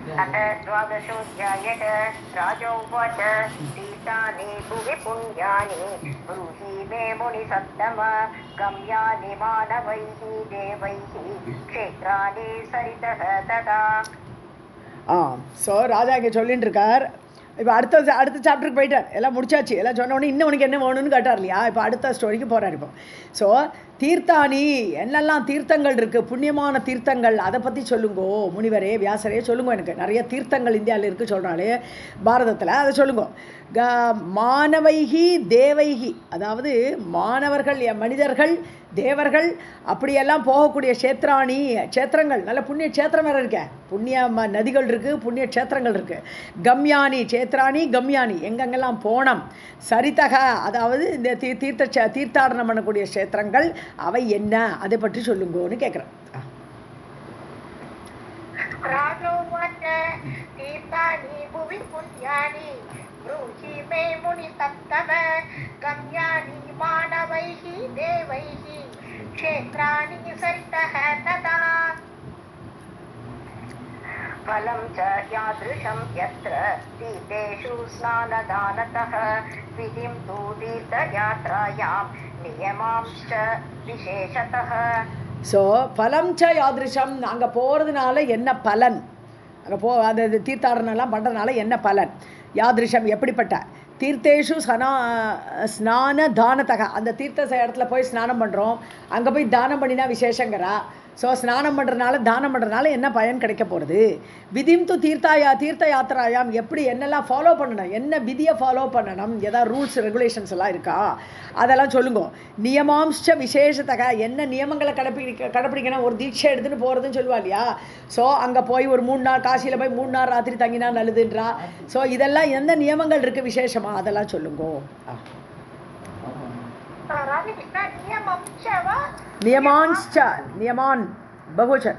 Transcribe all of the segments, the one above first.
अथ द्वादशोऽध्यायः राजोवाच तीर्थानि भुवि पुण्यानि ब्रूहि मे मुनिसत्तम गम्यानि मानवैः देवैः क्षेत्राणि सरितः तथा ஸோ ராஜா இங்கே சொல்லிட்டு இருக்கார். இப்போ அடுத்த சாப்டருக்கு போயிட்டார், எல்லாம் முடிச்சாச்சு, எல்லாம் சொன்ன உடனே இன்னும் உனக்கு என்ன வேணும்னு கேட்டார் இல்லையா. இப்போ அடுத்த ஸ்டோரிக்கு போகிறார். இப்போ ஸோ தீர்த்தானி, என்னெல்லாம் தீர்த்தங்கள் இருக்குது, புண்ணியமான தீர்த்தங்கள், அதை பற்றி சொல்லுங்கோ முனிவரே வியாசரே சொல்லுங்க. எனக்கு நிறைய தீர்த்தங்கள் இந்தியாவில் இருக்குது சொல்கிறாளே பாரதத்தில், அதை சொல்லுங்க. மானவைகி தேவைகி, அதாவது மாணவர்கள் மனிதர்கள் தேவர்கள் அப்படியெல்லாம் போகக்கூடிய க்ஷேத்ராணி, க்ஷேத்திரங்கள், நல்ல புண்ணிய க்ஷேத்திரம் வேறு இருக்க, புண்ணிய நதிகள் இருக்குது, புண்ணிய க்ஷேத்திரங்கள் இருக்குது. கம்யானி க்ஷேத்ராணி கம்யானி, எங்கெங்கெல்லாம் போனோம். சரிதக, அதாவது இந்த தீர்த்தாடனம் பண்ணக்கூடிய க்ஷேத்திரங்கள் அவை என்ன, அதை பற்றி சொல்லுங்கன்னு கேட்குறேன். ब्रूहि मे मुनिसत्तम गम्यानि मानवैः देवैः क्षेत्राणि सरितः तथा फलं च यादृशं यत्र तीर्थेषु स्नानदानतः विधिं तु तीर्थयात्रायां नियमांश्च विशेषतः. ஸோ ஃபலம் ச யாதிருஷம், அங்கே போகிறதுனால என்ன பலன், அங்கே அந்த தீர்த்தாடனெல்லாம் பண்ணுறதுனால என்ன பலன். யாதிருஷம் எப்படிப்பட்ட, தீர்த்தேஷு ஸ்நான தானத்தக, அந்த தீர்த்த இடத்துல போய் ஸ்நானம் பண்ணுறோம், அங்கே போய் தானம் பண்ணினா விசேஷங்கிறா. ஸோ ஸ்நானம் பண்ணுறதுனால தானம் பண்ணுறதுனால என்ன பயன் கிடைக்க போகிறது. விதிம் து தீர்த்த யாத்திராயாம், எப்படி என்னெல்லாம் ஃபாலோ பண்ணணும், என்ன விதியை ஃபாலோ பண்ணணும், ஏதாவது ரூல்ஸ் ரெகுலேஷன்ஸ் எல்லாம் இருக்கா, அதெல்லாம் சொல்லுங்க. நியமாம்ச விசேஷத்தக, என்ன நியமங்களை கடைப்பிடிக்கணும், ஒரு தீட்சை எடுத்துன்னு போகிறதுன்னு சொல்லுவா இல்லையா. ஸோ அங்கே போய் ஒரு 3 நாள், காசியில் போய் 3 நாள் ராத்திரி தங்கினா நல்லதுன்றா. ஸோ இதெல்லாம் எந்த நியமங்கள் இருக்குது விசேஷமா, அதெல்லாம் சொல்லுங்க. नियमान बहुवचन.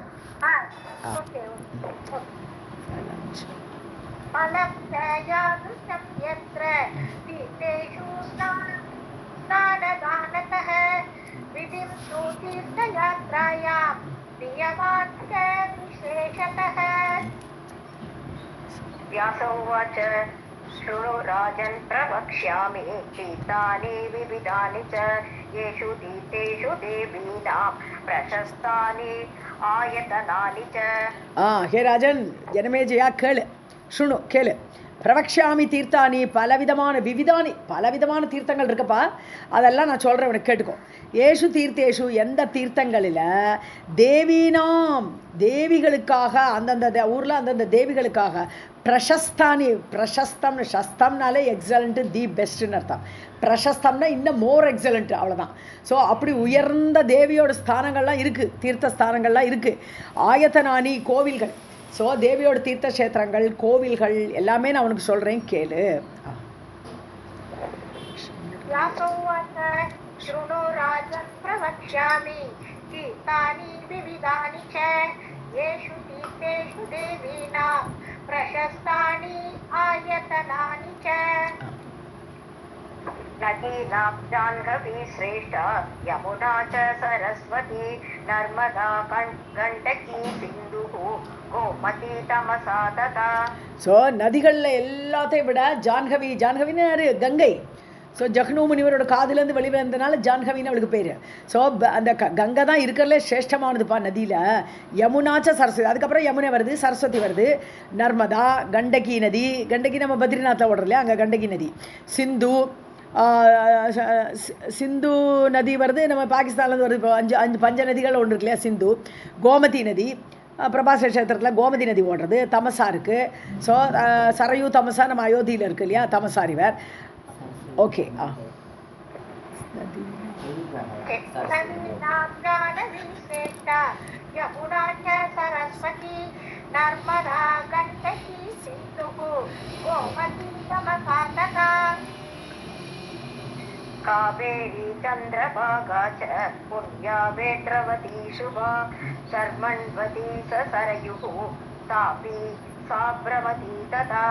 व्यास उवाच शृणु राजन् प्रवक्ष्यामि तीर्थानि विविधानि च येषु तीर्थेषु देवीनां प्रशस्तानि आयतनानि च. हे राजन जनमेजया கேளு, சுணு கேளு. பிரவக்ஷாமி தீர்த்தானி, பலவிதமான தீர்த்தங்கள் இருக்குப்பா, அதெல்லாம் நான் சொல்கிறேன் உனக்கு கேட்டுக்கோ. ஏஷு தீர்த்தேஷு, எந்த தீர்த்தங்களில் தேவீனாம் தேவிகளுக்காக, அந்தந்த ஊரில் அந்தந்த தேவிகளுக்காக பிரசஸ்தானி, பிரசஸ்தம்னு சஸ்தம்னாலே எக்ஸலண்ட்டு, தி பெஸ்ட்டுன்னு அர்த்தம். பிரசஸ்தம்னா இன்னும் மோர் எக்ஸலண்ட்டு, அவ்வளோதான். ஸோ அப்படி உயர்ந்த தேவியோட ஸ்தானங்கள்லாம் இருக்குது, தீர்த்த ஸ்தானங்கள்லாம் இருக்குது. ஆயத்தனானி கோவில்கள், ஸோ தேவியோட தீர்த்த கஷேத்திரங்கள் கோவில்கள் எல்லாமே நான் உனக்கு சொல்கிறேன் கேளு. शृणु राजन् प्रवक्ष्यामि तीर्थानि विविधानि च येषु तीर्थेषु देवीनां प्रशस्तानि आयतनानि च. नदीनां जाह्नवी श्रेष्ठा यमुना च सरस्वती नर्मदा गण्डकी सिन्धुः गोमती तमसा तथा. ஸோ நதிகளில் எல்லாத்தையும் விட ஜான்கவின்னு யாரு, கங்கை. ஸோ ஜக்னு முனிவரோட காதிலேருந்து வெளிவந்தனால ஜான்கவின்னு அவளுக்கு பேர். ஸோ அந்த கங்கை தான் இருக்கிறதுலே சிரேஷ்டமானதுப்பா நதியில். யமுனாச்ச சரஸ்வதி, அதுக்கப்புறம் யமுனை வருது, சரஸ்வதி வருது, நர்மதா, கண்டகி நதி, கண்டகி நம்ம பத்ரிநாத்தில் ஓடுறோம் இல்லையா, அங்கே கண்டகி நதி, சிந்து நதி வருது, நம்ம பாகிஸ்தான்லேருந்து வருது. இப்போ 5 பஞ்ச நதிகள் ஒன்று இருக்கு இல்லையா, சிந்து, கோமதி நதி, பிரபாச கஷேத்திரத்தில் கோமதி நதி ஓடுறது, தமசா இருக்குது. ஸோ சரையூ தமசா நம்ம அயோத்தியில் இருக்குது இல்லையா, தமசா ரிவர். ஓகே. कावेरी चंद्रभागा च पुण्या वेद्रवती शुभा शर्मण्वती स सरयुः तापी साब्रमती तथा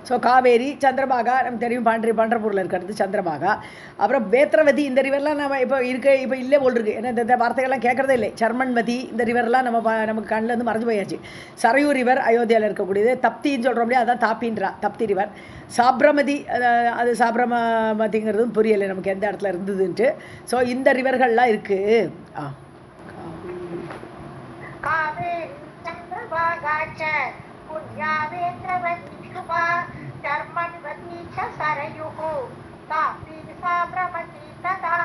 ஸோ காவேரி சந்திரபாகா நமக்கு தெரியும் பண்டர்பூரில் இருக்கிறது சந்திரபாகா. அப்புறம் வேத்ரவதி இந்த ரிவர்லாம் நம்ம இப்போ இல்லை போல் இருக்குது. ஏன்னா இந்த வார்த்தைகள்லாம் கேட்குறதே இல்லை. சர்மன்வதி இந்த ரிவர்லாம் நமக்கு கண்ணில் இருந்து மறைஞ்சு போயாச்சு. சரையூ ரிவர் அயோத்தியாவில் இருக்கக்கூடியது. தப்தின்னு சொல்கிறோம் இல்லையா, அதான் தாப்பின்றா தப்தி ரிவர். சாப்ரமதி அது சாப்ரமதிங்கிறதும் புரியலை நமக்கு எந்த இடத்துல இருந்ததுன்ட்டு. ஸோ இந்த ரிவர்கள்லாம் இருக்குது. धर्मन्वती च सरयुः तापी साब्रमती तथा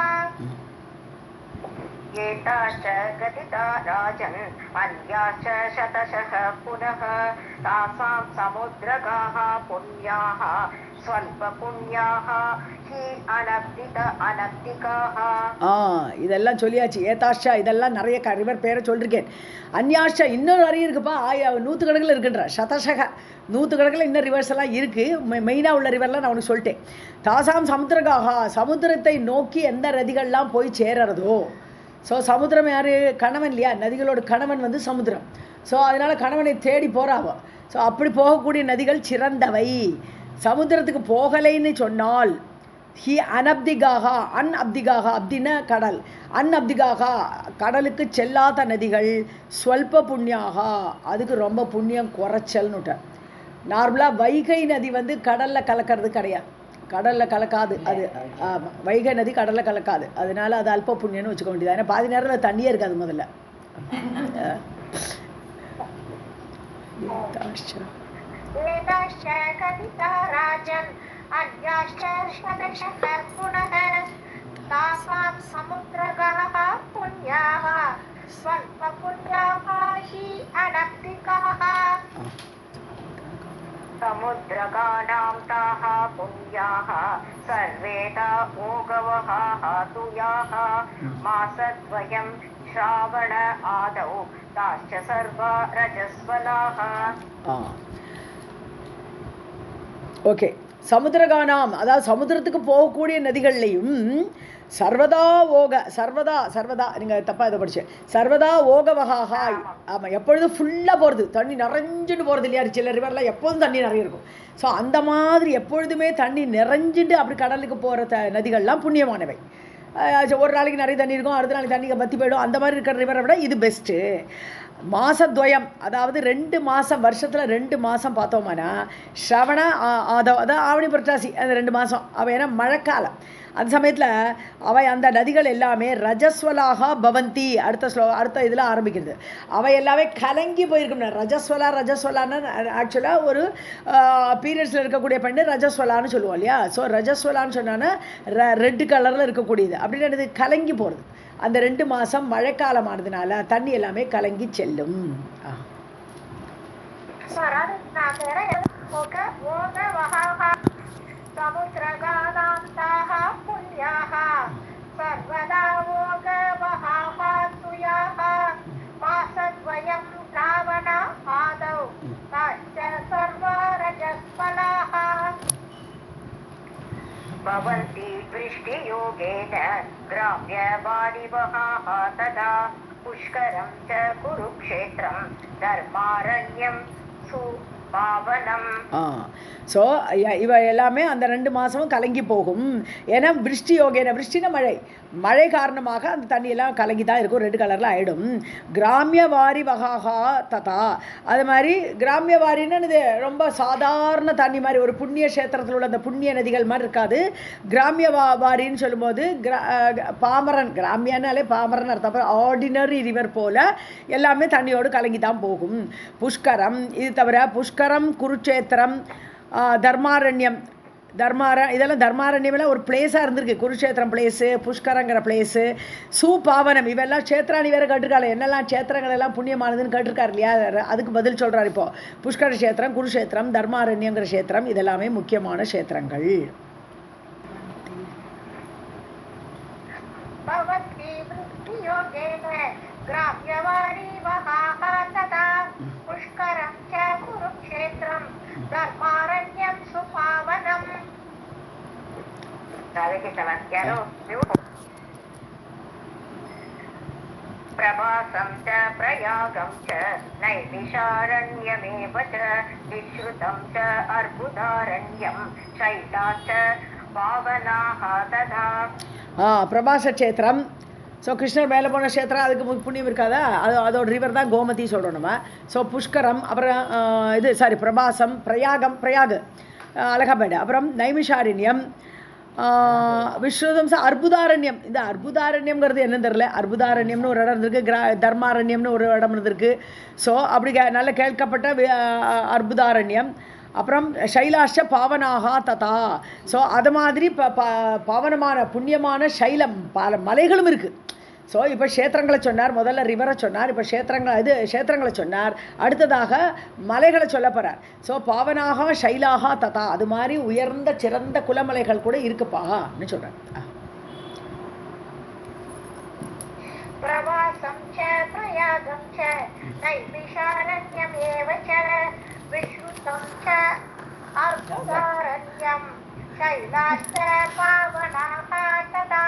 एताश्च गतिता राजन् अन्याश्च शतशः पुनः तासां समुद्रगाः पुण्याः स्वल्पपुण्याः हि अनब्दिकाः. இதெல்லாம் சொல்லியாச்சு. ஏதாஷா இதெல்லாம் நிறைய ரிவர் பேரை சொல்லியிருக்கேன். அந்யாஷா இன்னும் நிறைய இருக்குப்பா. நூற்றுக்கணக்கில் இருக்குன்ற சதசக நூற்றுக்கணக்கில் இன்னும் ரிவர்ஸ் எல்லாம் இருக்குது. மெயினாக உள்ள ரிவர்லாம் நான் உனக்கு சொல்லிட்டேன். தாசாம் சமுத்திரகாகா சமுத்திரத்தை நோக்கி எந்த நதிகள்லாம் போய் சேரறதோ. ஸோ சமுத்திரம் யார்? கணவன் இல்லையா? நதிகளோட கணவன் வந்து சமுத்திரம். ஸோ அதனால் கணவனை தேடி போகிறாவோ. ஸோ அப்படி போகக்கூடிய நதிகள் சிறந்தவை. சமுத்திரத்துக்கு போகலைன்னு சொன்னால் ஹி அனப்திகாகா அப்திகாகா அப்படின்னா கடல். அப்திகாகா கடலுக்கு செல்லாத நதிகள். ஸ்வல்ப புண்ணியாகா அதுக்கு ரொம்ப புண்ணியம் குறைச்சல்னுட்ட. நார்மலாக வைகை நதி வந்து கடலில் கலக்கிறது கிடையாது, கடலில் கலக்காது அது. ஆமாம், வைகை நதி கடலில் கலக்காது, அதனால அது அல்ப புண்ணியம்னு வச்சுக்க வேண்டியது. ஏன்னா பாதி நேரத்தில் தண்ணியே இருக்காது முதல்ல. समुद्रगानां ताः पुण्याः सर्वेदा ओगवः हातुयाः मासद्वयं श्रावण आदौ ताश्च सर्वा रजस्वलाः. ஓகே, சமுத்திரகானாம் அதாவது சமுத்திரத்துக்கு போகக்கூடிய நதிகள்லையும் சர்வதா ஓக சர்வதா நீங்கள் தப்பாக இதை படித்தேன். சர்வதா ஓக வகாகா. ஆமாம், எப்பொழுதும் ஃபுல்லாக போகிறது, தண்ணி நிறைஞ்சுட்டு போகிறது இல்லையா? சில ரிவரில் எப்போதும் தண்ணி நிறைய இருக்கும். ஸோ அந்த மாதிரி எப்பொழுதுமே தண்ணி நிறைஞ்சிட்டு அப்படி கடலுக்கு போகிற நதிகள்லாம் புண்ணியமானவை. ஒரு நாளைக்கு நிறைய தண்ணி இருக்கும், அடுத்த நாளைக்கு தண்ணி பற்றி போயிடும். அந்த மாதிரி இருக்கிற ரிவரை விட இது பெஸ்ட்டு. மாசத்வயம் அதாவது 2 மாதம், வருஷத்தில் 2 மாதம் பார்த்தோம்னா ஸ்ரவண ஆதவ் அதாவது ஆவணி புரட்டாசி அந்த 2 மாதம் அவை ஏன்னா மழைக்காலம். அந்த சமயத்தில் அவை அந்த நதிகள் எல்லாமே ரஜஸ்வலாக பவந்தி. அடுத்த இதில் ஆரம்பிக்கிறது. அவை எல்லாமே கலங்கி போயிருக்கும். ரஜஸ்வலான்னு ஆக்சுவலாக ஒரு பீரியட்ஸில் இருக்கக்கூடிய பெண்ணு ரஜஸ்வலான்னு சொல்லுவோம் இல்லையா? ஸோ ரஜஸ்வலான்னு சொன்னான்னா ரெட் கலரில் இருக்கக்கூடியது அப்படின்னு கலங்கி போகிறது. அந்த 2 மாதம் மழைக்காலமானதுனால தண்ணி எல்லாமே கலங்கி செல்லும். भवन्ति वृष्टियोगेन ग्राम्यवारिवः तदा पुष्करं च कुरुक्षेत्रं धर्मारण्यं सुपावनम्. ஸோ இவ எல்லாமே அந்த 2 மாதமும் கலங்கி போகும். ஏன்னா விருஷ்டி யோகேன, விருஷ்டின மழை காரணமாக அந்த தண்ணியெல்லாம் கலங்கி தான் இருக்கும், ரெட் கலரில் ஆகிடும். கிராமிய வாரி வகாகா ததா அது மாதிரி கிராமிய வாரின்னு இது ரொம்ப சாதாரண தண்ணி மாதிரி ஒரு புண்ணிய கஷேத்திரத்தில் உள்ள அந்த புண்ணிய நதிகள் மாதிரி இருக்காது. கிராமிய வாரின்னு சொல்லும்போது பாமரன், கிராமியனாலே பாமரன் அர்த்தம். ஆர்டினரி ரிவர் போல் எல்லாமே தண்ணியோடு கலங்கி தான் போகும். புஷ்கரம் இது தவிர புஷ்கரம், குருட்சேத்திரம், தர்மாரண்யம் இதெல்லாம் தர்மாரண்யமெல்லாம் ஒரு பிளேஸாக இருந்திருக்கு. குருஷேத்திரம் பிளேஸு, புஷ்கரங்கிற பிளேஸு, சூபாவனம் இவெல்லாம் க்ஷேத்ராணி வேறு கேட்டிருக்காரு. என்னெல்லாம் க்ஷேத்திரங்கள் எல்லாம் புண்ணியமானதுன்னு கேட்டிருக்காரு இல்லையா? அதுக்கு பதில் சொல்கிறார் இப்போது. புஷ்கர க்ஷேத்திரம், குருஷேத்திரம், தர்மாரண்யங்கிற க்ஷேத்திரம் இதெல்லாமே முக்கியமான க்ஷேத்திரங்கள். प्रभासं च प्रयागं च नैमिषारण्यमेव च विश्रुतं च अर्बुदारण्यं शैलाश्च पावनाः तथा. பிரபாச க்ஷேத்திரம். ஸோ கிருஷ்ணர் மேலே போன க்ஷேத்திரம் அதுக்கு புண்ணியம் இருக்காதா? அதோட ரிவர் தான் கோமதி சொல்கிறோம் நம்ம. ஸோ புஷ்கரம், அப்புறம் பிரபாசம், பிரயாக் அலகாபாடு, அப்புறம் நைமிஷாரண்யம், விஸ்ருதம் அர்புதாரண்யம். இந்த அர்புதாரண்யம்ங்கிறது என்னன்னு தெரில. அர்புதாரண்யம்னு ஒரு இடம் இருந்திருக்கு, தர்மாரண்யம்னு ஒரு இடம் இருந்திருக்கு. ஸோ அப்படி நல்ல கேட்கப்பட்ட அர்புதாரண்யம். அப்புறம் சைலாஷ பாவனாக ததா. ஸோ அது மாதிரி பாவனமான புண்ணியமான சைலம் பல மலைகளும் இருக்குது. ஸோ இப்போ க்ஷேத்திரங்களை சொன்னார், முதல்ல ரிவரை சொன்னார், இப்போ க்ஷேத்திரங்களை சொன்னார், அடுத்ததாக மலைகளை சொல்ல போகிறார். ஸோ பாவனாக சைலாக ததா, அது மாதிரி உயர்ந்த சிறந்த குலமலைகள் கூட இருக்குப்பான்னு சொல்கிறார். பிரவாசம் ச பிரயாகம் ச நைமிஷாரண்யமேவ ச விஸ்ருதம் ச அர்புதாரண்யம் शैलाश्च पावनाः तदा.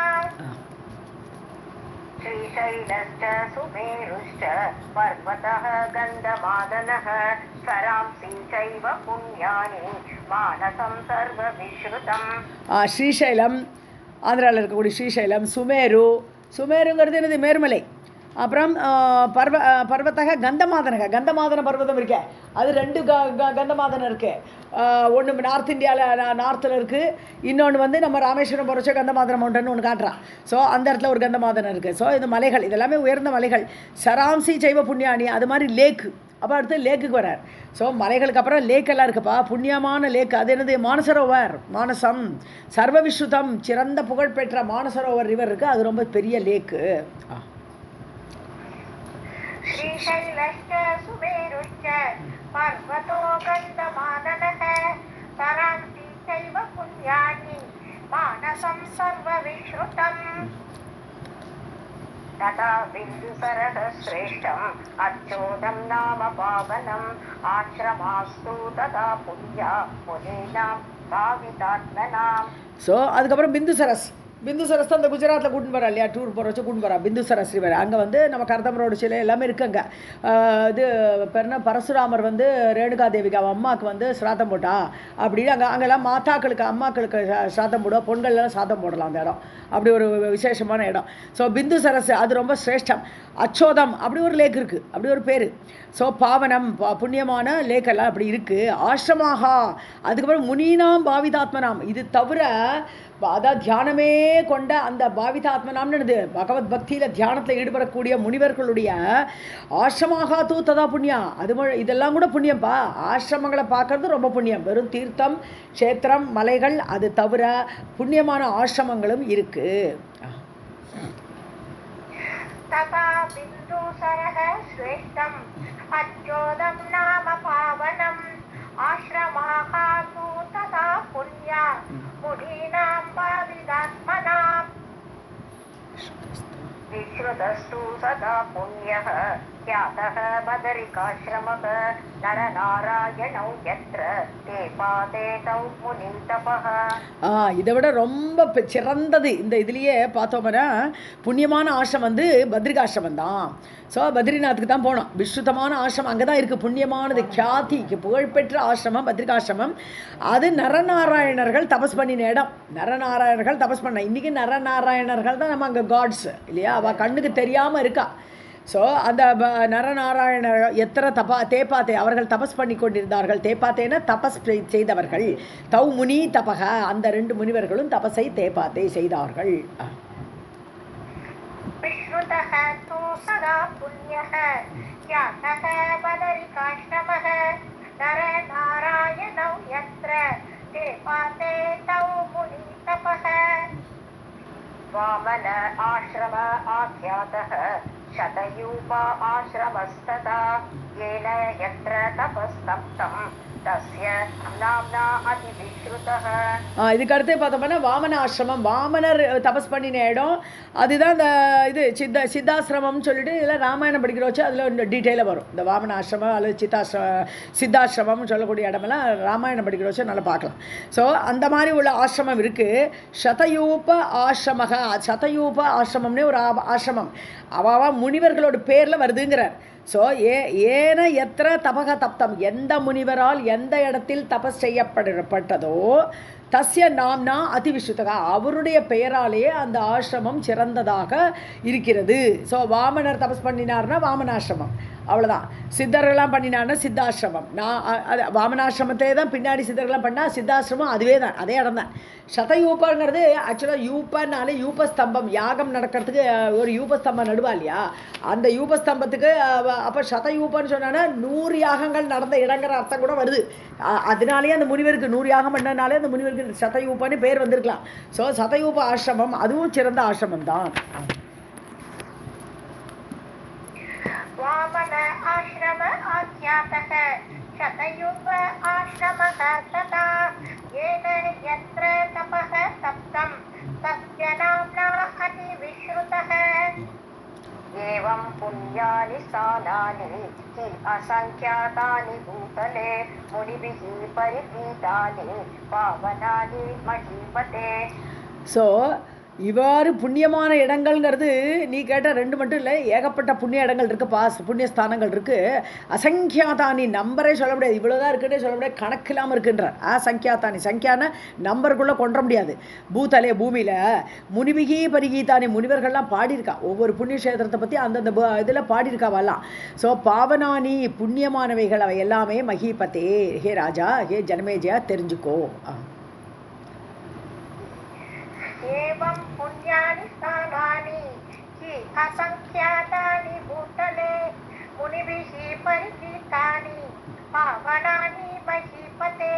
श्रीशैलश्च सुमेरुश्च पर्वतः गन्धमादनः सरांसि चैव पुण्यानि मानसं सर्वविश्रुतम्. ஸ்ரீசைலம், ஆந்திராவில் இருக்கக்கூடிய ஸ்ரீசைலம், சுமேருங்கிறது என்னது? மேருமலை. அப்புறம் பர்வத்தக கந்தமாதன பர்வதம் இருக்கே, அது 2 கந்தமாதனம் இருக்குது. ஒன்று நார்த் இந்தியாவில் நார்த்தில் இருக்குது, இன்னொன்று வந்து நம்ம ராமேஸ்வரம் போகிறச்ச கந்தமாதன மவுண்டன் ஒன்று காட்டுறான். ஸோ அந்த இடத்துல ஒரு கந்தமாதனம் இருக்குது. ஸோ இது மலைகள், இதெல்லாமே உயர்ந்த மலைகள். சராம்சி சைவ புண்ணியானி, அது மாதிரி லேக்கு. அப்போ அடுத்து லேக்குக்கு வரார். ஸோ மலைகளுக்கு அப்புறம் லேக்கெல்லாம் இருக்குப்பா, புண்ணியமான லேக். அது என்னது? மானசரோவர், மானசம் சர்வவிஸ்ருதம், சிறந்த புகழ்பெற்ற மானசரோவர் ரிவர் இருக்குது, அது ரொம்ப பெரிய லேக்கு. श्रीशैलश्च सुमेरुश्च पर्वतो गन्धमादनः सरांसि चैव पुण्यानि मानसं सर्वविश्रुतम्. तथा बिन्दुसरः श्रेष्ठम् अच्छोदं नाम पावनम् आश्रमास्तु तथा पुण्या मुनीनां भावितात्मनाम्. ஸோ அதுக்கப்புறம் பிந்துசரஸ் தான் அந்த குஜராத்தில் கூட்டின்னு போகிறா இல்லையா, டூர் போகிற வச்சு கூட்டின்னு போகிறா. பிந்துசரஸ் ரிவர் அங்கே வந்து நம்ம கர்தமரோட சிலை எல்லாமே இருக்குங்க. இது பெருனா பரசுராமர் வந்து ரேணுகா தேவிக்கு அவன் அம்மாவுக்கு வந்து ஸ்ராத்தம் போட்டா அப்படின்னு அங்கெல்லாம் மாதாக்களுக்கு அம்மாக்களுக்கு ஸ்ராத்தம் போடுவோம், பொண்கள்லாம் ஸ்ராத்தம் போடலாம் அந்த இடம். அப்படி ஒரு விசேஷமான இடம். ஸோ பிந்துசரஸ் அது ரொம்ப சிரேஷ்டம். அச்சோதம் அப்படி ஒரு லேக் இருக்குது, அப்படி ஒரு பேர். ஸோ பாவனம் புண்ணியமான லேக்கெல்லாம் அப்படி இருக்குது. ஆசிரமாகா, அதுக்கப்புறம் முனீனாம் பாவிதாத்மனாம், இது தவிர அதான் தியானமே கொண்ட அந்த பாவிதாத்மனாம்னு பகவத் பக்தியில் தியானத்தில் ஈடுபடக்கூடிய முனிவர்களுடைய ஆசிரமாக தூ ததா புண்ணியா, அது இதெல்லாம் கூட புண்ணியம்ப்பா. ஆசிரமங்களை பார்க்கறது ரொம்ப புண்ணியம். வெறும் தீர்த்தம், க்ஷேத்திரம், மலைகள், அது தவிர புண்ணியமான ஆசிரமங்களும் இருக்கு. तथा बिन्दुसरः श्रेष्ठम् अच्छोदं नाम पावनम् आश्रमाः तु तथा पुण्या मुनीनां भावितात्मनाम्. विश्रुतस्तु सदा पुण्यः ख्यातः बदरिकाश्रमः नरनारायणौ यत्र ते पादे तौ मुनितपः. இதை விட ரொம்ப சிறந்தது இந்த இதுலேயே பார்த்தோம்னா புண்ணியமான ஆசிரமம் வந்து பத்ரிகாசிரமம் தான். ஸோ பத்ரிநாத்துக்கு தான் போனோம். விஸ்ருதமான ஆசிரமம் அங்கே தான் இருக்குது, புண்ணியமானது, கியாதிக்கு புகழ்பெற்ற ஆசிரமம் பத்ரிகாசிரமம். அது நரநாராயணர்கள் தபஸ் பண்ணின இடம். நரநாராயணர்கள் தபஸ் பண்ண, இன்றைக்கி நரநாராயணர்கள் தான் நம்ம அங்கே காட்ஸ் இல்லையா, அவள் கண்ணுக்கு தெரியாமல் இருக்கா. ஸோ அந்த நரநாராயணர் எத்தனை தேப்பாத்தே அவர்கள் தபஸ் பண்ணி கொண்டிருந்தார்கள். தேப்பாத்தேன தபஸ் செய்தவர்கள். தௌ முனி தபக, அந்த 2 முனிவர்களும் தபஸை தேப்பாத்தே செய்தார்கள். विश्रुतः तु सदा पुण्यः ख्यातः बदरिकाश्रमः नरनारायणौ यत्र ते पाते तौ मुनितपः. वामन आश्रम आख्यातः शतयूपा आश्रमस्तथा येन यत्र तपस्तप्तं तस्य नाम्ना अतिविश्रुतः. இதுக்கு அடுத்து பார்த்தோம்னா வாமன ஆசிரமம், வாமனர் தபஸ் பண்ணின இடம், அதுதான் இந்த இது சித்தாசிரமம்னு சொல்லிட்டு இதில் ராமாயணம் படிக்கிற வச்சு அதில் டீட்டெயிலாக வரும். இந்த வாமன ஆசிரமம் அல்லது சித்தாசிரமம்னு சொல்லக்கூடிய இடமெல்லாம் ராமாயணம் படிக்கிற வச்சு நல்லா பார்க்கலாம். ஸோ அந்த மாதிரி உள்ள ஆசிரமம் இருக்குது. சதயூப ஆசிரமக, சதயூப ஆசிரமம்னே ஒரு ஆசிரமம் அவாவா முனிவர்களோட பேரில் வருதுங்கிறார். ஸோ ஏன எத்திர தபக தப்தம், எந்த முனிவரால் எந்த இடத்தில் தபஸ் செய்யப்பட்டதோ தஸ்ய நாம்னா அதிவிசுத்தகா, அவருடைய பெயராலேயே அந்த ஆசிரமம் சிறந்ததாக இருக்கிறது. ஸோ வாமனர் தபஸ் பண்ணினார்னா வாமனாசிரமம், அவ்வளோதான். சித்தர்கள்லாம் பண்ணினார்னா சித்தாசிரமம். அது வாமனாசிரமத்திலே தான் பின்னாடி சித்தர்கள்லாம் பண்ணால் சித்தாசிரமம் அதுவே தான், அதே இடம் தான். சதயூப்பங்கிறது ஆக்சுவலாக யூப்பன்னாலே யூபஸ்தம்பம், யாகம் நடக்கிறதுக்கு ஒரு யூபஸ்தம்பம் நடுவா இல்லையா, அந்த யூபஸ்தம்பத்துக்கு அப்போ சதயூப்பன்னு சொன்னான்னா 100 யாகங்கள் நடந்த இடங்கிற அர்த்தம் கூட வருது. அதனாலேயே அந்த முனிவருக்கு 100 யாகம் பண்ணனாலே அந்த முனிவருக்கு சதயூப்பன்னு பேர் வந்திருக்கலாம். ஸோ சதயூப ஆசிரமம் அதுவும் சிறந்த ஆசிரமம் தான். वामन आश्रम आख्यातः शतयूप आश्रमः तथा येन यत्र तपः तप्तं तस्य नाम्ना अतिविश्रुतः. एवं पुण्यानि स्थानानि हि असङ्ख्यातानि भूतले मुनिभिः परिगीतानि पावनानि महीपते. ஸோ இவ்வாறு புண்ணியமான இடங்கள்ங்கிறது நீ கேட்ட 2 மட்டும் இல்லை, ஏகப்பட்ட புண்ணிய இடங்கள் இருக்குது, புண்ணிய ஸ்தானங்கள் இருக்குது. அசங்கியாதானி, நம்பரே சொல்ல முடியாது, இவ்வளோதான் இருக்குன்னே சொல்ல முடியாது, கணக்கு இல்லாமல் இருக்குன்றார். அசங்கியாதானி, சங்கியான நம்பருக்குள்ளே கொண்ட முடியாது. பூத்தலே, பூமியில் முனிபிகி பரிகீதானி, முனிவர்கள்லாம் பாடியிருக்கா, ஒவ்வொரு புண்ணிய கஷேத்திரத்தை பற்றி அந்தந்த இதில் பாடியிருக்காவெல்லாம். ஸோ பாவனானி, புண்ணியமானவைகள் அவை எல்லாமே மகிபத்தே, ஹே ராஜா, ஹே ஜனமேஜயா தெரிஞ்சுக்கோ. एवं पुण्यानि स्थानानि हि असङ्ख्यातानि भूतले मुनिभिः परिगीतानि पावनानि महीपते.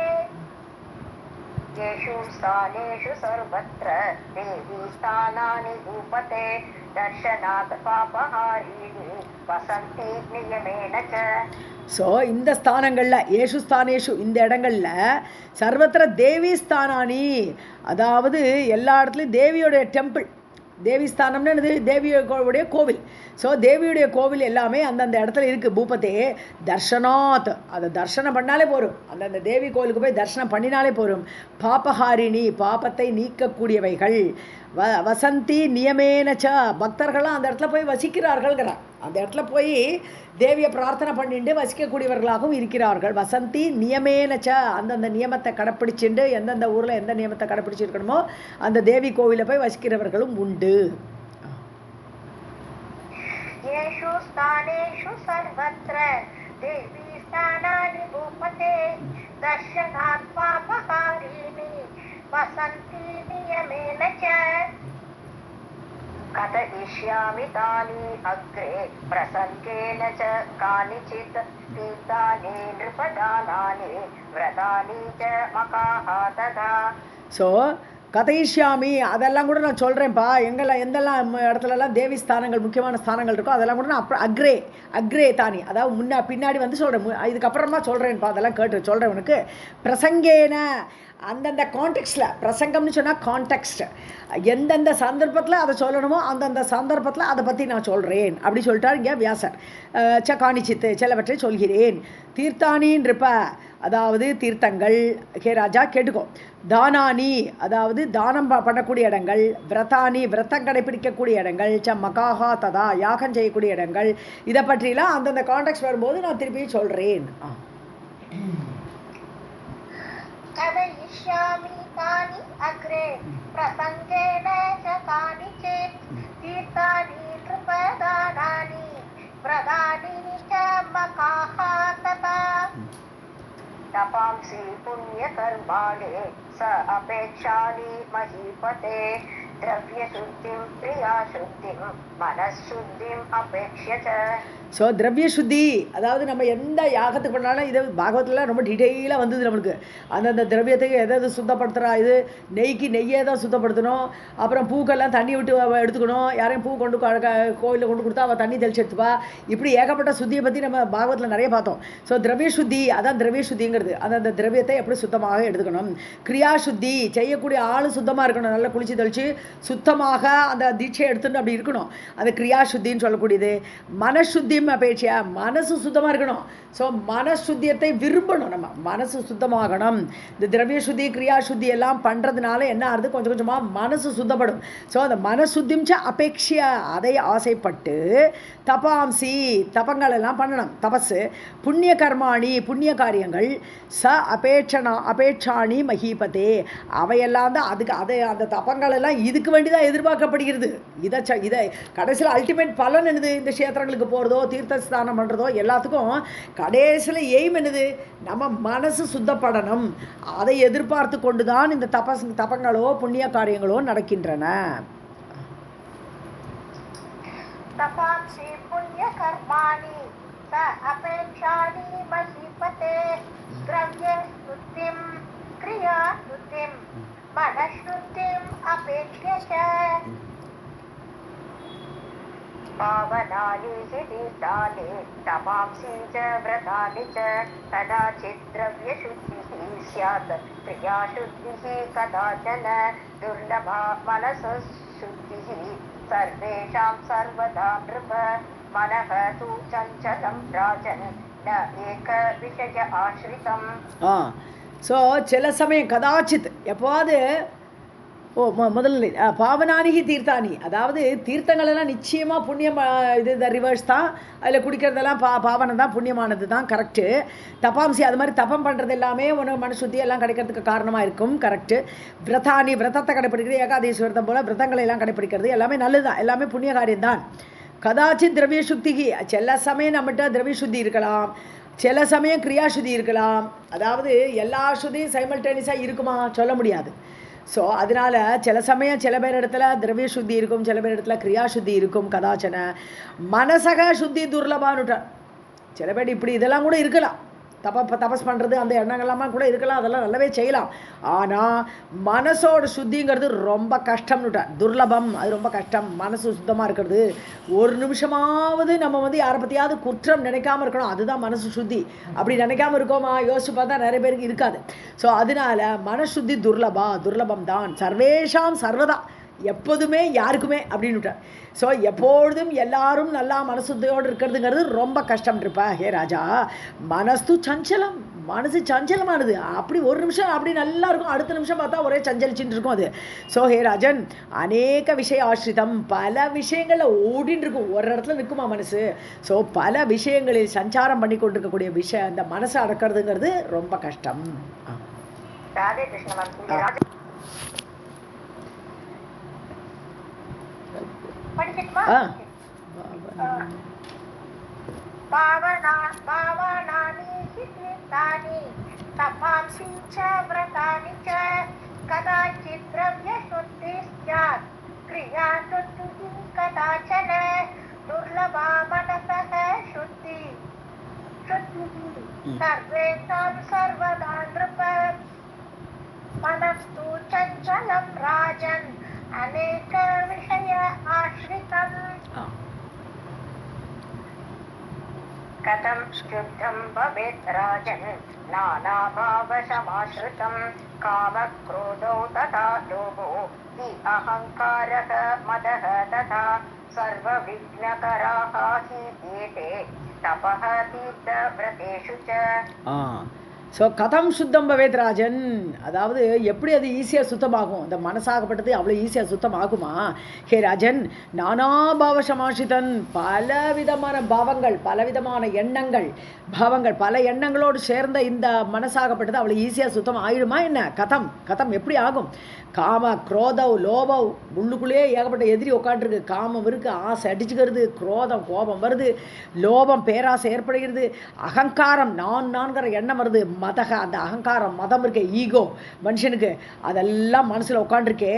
येषु स्थानेषु सर्वत्र देवी स्थानानि भूपते दर्शनात् पापहारिणी वसन्ति नियमेन च. ஸோ இந்த ஸ்தானங்களில் ஏஷு ஸ்தானேஷு, இந்த இடங்களில் சர்வத்திர தேவி ஸ்தானானி, அதாவது எல்லா இடத்துலையும் தேவியோடைய டெம்பிள், தேவி ஸ்தானம்னு என்னது, தேவியோடைய கோவில். ஸோ தேவியுடைய கோவில் எல்லாமே அந்தந்த இடத்துல இருக்குது. பூபத்தே தர்ஷனாத், அதை தர்ஷனம் பண்ணாலே போகும், அந்தந்த தேவி கோவிலுக்கு போய் தர்ஷனம் பண்ணினாலே போகும். பாபஹாரிணி, பாபத்தை நீக்கக்கூடியவைகள். வசந்தி நியமேனச்ச, பக்தர்கள்லாம் அந்த இடத்துல போய் வசிக்கிறார்கள்ங்கிறார். அந்த இடத்துல போய் தேவியை பிரார்த்தனை பண்ணிட்டு வசிக்கக்கூடியவர்களாகவும் இருக்கிறார்கள். வசந்தி நியமேனச்ச, அந்தந்த நியமத்தை கடைப்பிடிச்சுண்டு, எந்தெந்த ஊரில் எந்த நியமத்தை கடைப்பிடிச்சிருக்கணுமோ அந்த தேவி கோவிலில் போய் வசிக்கிறவர்களும் உண்டு. येषु स्थानेषु सर्वत्र देवी स्थानानि भूपते दर्शनात् पापहारिणी वसन्ति नियमेन च. कथयिष्यामि तानि अग्रे प्रसङ्गेन च कानिचित् तीर्थानि नृपदानानि व्रतानि च मकाः तथा. ஸோ கதைஷ்யாமி, அதெல்லாம் கூட நான் சொல்கிறேன்ப்பா, எந்தெல்லாம் இடத்துலலாம் தேவி ஸ்தானங்கள் முக்கியமான ஸ்தானங்கள் இருக்கோ அதெல்லாம் கூட நான் அப்புறம் அக்ரே தானி, அதாவது பின்னாடி வந்து சொல்கிறேன், இதுக்கப்புறமா சொல்கிறேன்ப்பா, அதெல்லாம் கேட்டு சொல்கிறேன் உனக்கு. பிரசங்கேன, அந்தந்த கான்டெக்ஸ்டில், பிரசங்கம்னு சொன்னால் கான்டெக்ஸ்ட், எந்தெந்த சந்தர்ப்பத்தில் அதை சொல்லணுமோ அந்தந்த சந்தர்ப்பத்தில் அதை பற்றி நான் சொல்கிறேன் அப்படி சொல்லிட்டார் இங்கே வியாசர். காணிச்சித்து, சிலவற்றை சொல்கிறேன். தீர்த்தானின் இருப்ப, அதாவது தீர்த்தங்கள், ஹே ராஜா கேட்டுக்கோ. தானானி, அதாவது தானம் பண்ணக்கூடிய இடங்கள். விரதானி, விரதம் கடைப்பிடிக்கக்கூடிய இடங்கள். மகாஹா ததா, யாகம் செய்யக்கூடிய இடங்கள். இதை பற்றிலாம் அந்தந்த கான்டெக்ட் வரும்போது நான் திருப்பி சொல்கிறேன். कथयिष्यामि तानि अग्रे प्रसङ्गेन च कानिचित् तीर्थानि नृपदानानि व्रतानि च मकाः तथा. तपांसि पुण्यकर्माणि स अपेक्षानि महीपते द्रव्यशुद्धिं क्रियाशुद्धिं मनःशुद्धिम् अपेक्ष्य च. ஸோ திரவிய சுத்தி, அதாவது நம்ம எந்த யாகத்துக்கு பண்ணாலும் இது பாகவத்தில் ரொம்ப டீட்டெயிலாக வந்தது நம்மளுக்கு. அந்தந்த திரவியத்துக்கு எதாவது சுத்தப்படுத்துகிறா, இது நெய்க்கு நெய்யே தான் சுத்தப்படுத்தணும், அப்புறம் பூக்கெல்லாம் தண்ணி விட்டு எடுத்துக்கணும், யாரையும் பூ கொண்டு கோயிலில் கொண்டு கொடுத்தா அவள் தண்ணி தெளிச்சு எடுத்துப்பா, இப்படி ஏகப்பட்ட சுத்தியை பற்றி நம்ம பாகவத்தில் நிறைய பார்த்தோம். ஸோ திரவிய சுத்தி, அதான் திரவிய சுத்திங்கிறது, அந்தந்த திரவியத்தை எப்படி சுத்தமாக எடுத்துக்கணும். கிரியா சுத்தி, செய்யக்கூடிய ஆள் சுத்தமாக இருக்கணும், நல்லா குளிச்சு தெளிச்சு சுத்தமாக அந்த தீட்சையை எடுத்துட்டு அப்படி இருக்கணும், அது கிரியா சுத்தின்னு சொல்லக்கூடியது. மனசுத்தி அபேட்சையா, மனசு சுத்தமாக இருக்கணும். ஸோ மனசுத்தியத்தை விரும்பணும், நம்ம மனசு சுத்தமாகணும். இந்த திரவிய சுத்தி கிரியா சுத்தி எல்லாம் பண்ணுறதுனால என்ன ஆகுது, கொஞ்சம் கொஞ்சமாக மனசு சுத்தப்படும். ஸோ அந்த மனசுத்திம்ச்ச அபேட்சியா, அதை ஆசைப்பட்டு தபாம்சி, தபங்கள் எல்லாம் பண்ணணும், தபஸு. புண்ணிய கர்மாணி, புண்ணிய காரியங்கள். ச அபேட்சாணி மஹீபதே, அவையெல்லாம் தான் அதுக்கு, அதை அந்த தபங்கள் எல்லாம் இதுக்கு வேண்டி தான் எதிர்பார்க்கப்படுகிறது. இதை கடைசியில் அல்டிமேட் பலன் என்னது, இந்த க்ஷேத்திரங்களுக்கு போகிறதோ தீர்த்தஸ்தானம் பண்ணுறதோ எல்லாத்துக்கும் கடைசியில் எய்ம் என்னது, நம்ம மனசு சுத்தப்படணும். அதை எதிர்பார்த்து கொண்டு தான் இந்த தபங்களோ புண்ணிய காரியங்களோ நடக்கின்றன. தபாம்சி புண்ணிய கர்மாணி ச அபேட்சாணி மஹீபதே திரவ்ய சுத்திம் கிரியா சுத்திம் மனசுத்திம் அபேட்சய पावनानि हि तीर्थानि तपांसि च व्रतानि च कदाचित् द्रव्यशुद्धिः स्यात् क्रियाशुद्धिः कदाचन दुर्लभा मनसशुद्धिः सर्वेषां सर्वदा नृप मनः तु चञ्चलं राजन् न एकविषय आश्रितम्. ஸோ சில சமயம் கதாச்சித், எப்போது முதல்ல பாவனானிகி தீர்த்தானி, அதாவது தீர்த்தங்களெல்லாம் நிச்சயமாக புண்ணியம், இது ரிவர்ஸ் தான், அதில் குடிக்கிறதெல்லாம் பாவனம் தான், புண்ணியமானது தான், கரெக்டு. தபாம்சி, அது மாதிரி தபம் பண்ணுறது எல்லாமே உனக்கு மனசுத்தி எல்லாம் கிடைக்கிறதுக்கு காரணமாக இருக்கும், கரெக்டு. விரதானி, விரதத்தை கடைப்பிடிக்கிறது, ஏகாதசி விரதம் போல் விரதங்களை எல்லாம் கடைப்பிடிக்கிறது எல்லாமே நல்லது தான், எல்லாமே புண்ணிய காரியம்தான். கதாச்சி திரவிய சுத்திகி, சில சமயம் நம்மகிட்ட திரவிய சுத்தி இருக்கலாம், சில சமயம் கிரியா சுத்தி இருக்கலாம். அதாவது எல்லா சுத்தியும் சைமல்டேனியஸாக இருக்குமா சொல்ல முடியாது. ஸோ அதனால் சில சமயம் சில பேர் இடத்துல திரவிய சுத்தி இருக்கும், சில பேர் இடத்துல கிரியா சுத்தி இருக்கும். கதாச்சன மனசக சுத்தி துர்லபானுட்டார். சில பேர் இப்படி இதெல்லாம் கூட இருக்கலாம், தபஸ் பண்ணுறது அந்த எண்ணங்கள்லாம் கூட இருக்கலாம், அதெல்லாம் நல்லாவே செய்யலாம். ஆனால் மனசோட சுத்திங்கிறது ரொம்ப கஷ்டம்னுட்டார், துர்லபம், அது ரொம்ப கஷ்டம். மனசு சுத்தமாக இருக்கிறது, ஒரு நிமிஷமாவது நம்ம யாரை பற்றியாவது குற்றம் நினைக்காமல் இருக்கணும், அதுதான் மனசு சுத்தி. அப்படி நினைக்காமல் இருக்கோமா யோசிச்சு பார்த்தா நிறைய பேருக்கு இருக்காது. ஸோ அதனால மனசுத்தி துர்லபம் தான். சர்வேஷாம் சர்வதா, எப்போதுமே யாருக்குமே அப்படின்னுட்டார். ஸோ எப்பொழுதும் எல்லாரும் நல்லா மனசுத்தையோடு இருக்கிறதுங்கிறது ரொம்ப கஷ்டம் இருப்பா. ஹே ராஜா, மனசு சஞ்சலம், மனசு சஞ்சலமானது. அப்படி ஒரு நிமிஷம் அப்படி நல்லா இருக்கும், அடுத்த நிமிஷம் பார்த்தா ஒரே சஞ்சலிச்சுட்டு இருக்கும் அது. ஸோ ஹே ராஜன், அநேக விஷய ஆசிரிதம், பல விஷயங்களில் ஓடின்னு இருக்கும், ஒரு இடத்துல நிற்குமா மனசு. ஸோ பல விஷயங்களில் சஞ்சாரம் பண்ணி கொண்டிருக்கக்கூடிய விஷயம், அந்த மனசை அடக்கிறதுங்கிறது ரொம்ப கஷ்டம். ராதே கிருஷ்ண. पावनानि हि तीर्थानि तपांसि च व्रतानि च कदाचित् द्रव्यशुद्धिः स्यात् क्रियाशुद्धिः कदाचन दुर्लभा मनसः शुद्धिः सर्वेषां सर्वदा नृप मनस्तु चञ्चलं राजन् अनेक विषय आश्रितम्. कथं शुद्धं भवेत् राजन् नानाभावसमाश्रितं कामक्रोधौ तथा लोभो हि अहङ्कारः मदः तथा सर्वविघ्नकराः हि एते तपः तीर्थव्रतेषु च. ஸோ கதம் சுத்தம் பவேத் ராஜன், அதாவது எப்படி அது ஈஸியாக சுத்தமாகும், அந்த மனசாகப்பட்டது அவ்வளோ ஈஸியாக சுத்தமாகுமா? ஹே ராஜன், நானாபாவ சமாஷிதன், பல விதமான பாவங்கள், பலவிதமான எண்ணங்கள், பாவங்கள், பல எண்ணங்களோடு சேர்ந்த இந்த மனசாகப்பட்டது அவ்வளோ ஈஸியாக சுத்தம் ஆயிடுமா என்ன? கதம் எப்படி ஆகும்? காம குரோதவ் லோபவ், உள்ளுக்குள்ளேயே ஏகப்பட்ட எதிரி உட்காந்துருக்கு. காமம் இருக்குது, ஆசை அடிச்சுக்கிறது, குரோதம் கோபம் வருது, லோபம் பேராசை ஏற்படுகிறது, அகங்காரம் நான்கிற எண்ணம் வருது, மதக அந்த அகங்காரம் மதம் இருக்கே ஈகோ மனுஷனுக்கு அதெல்லாம் மனசில் உட்காண்டிருக்கே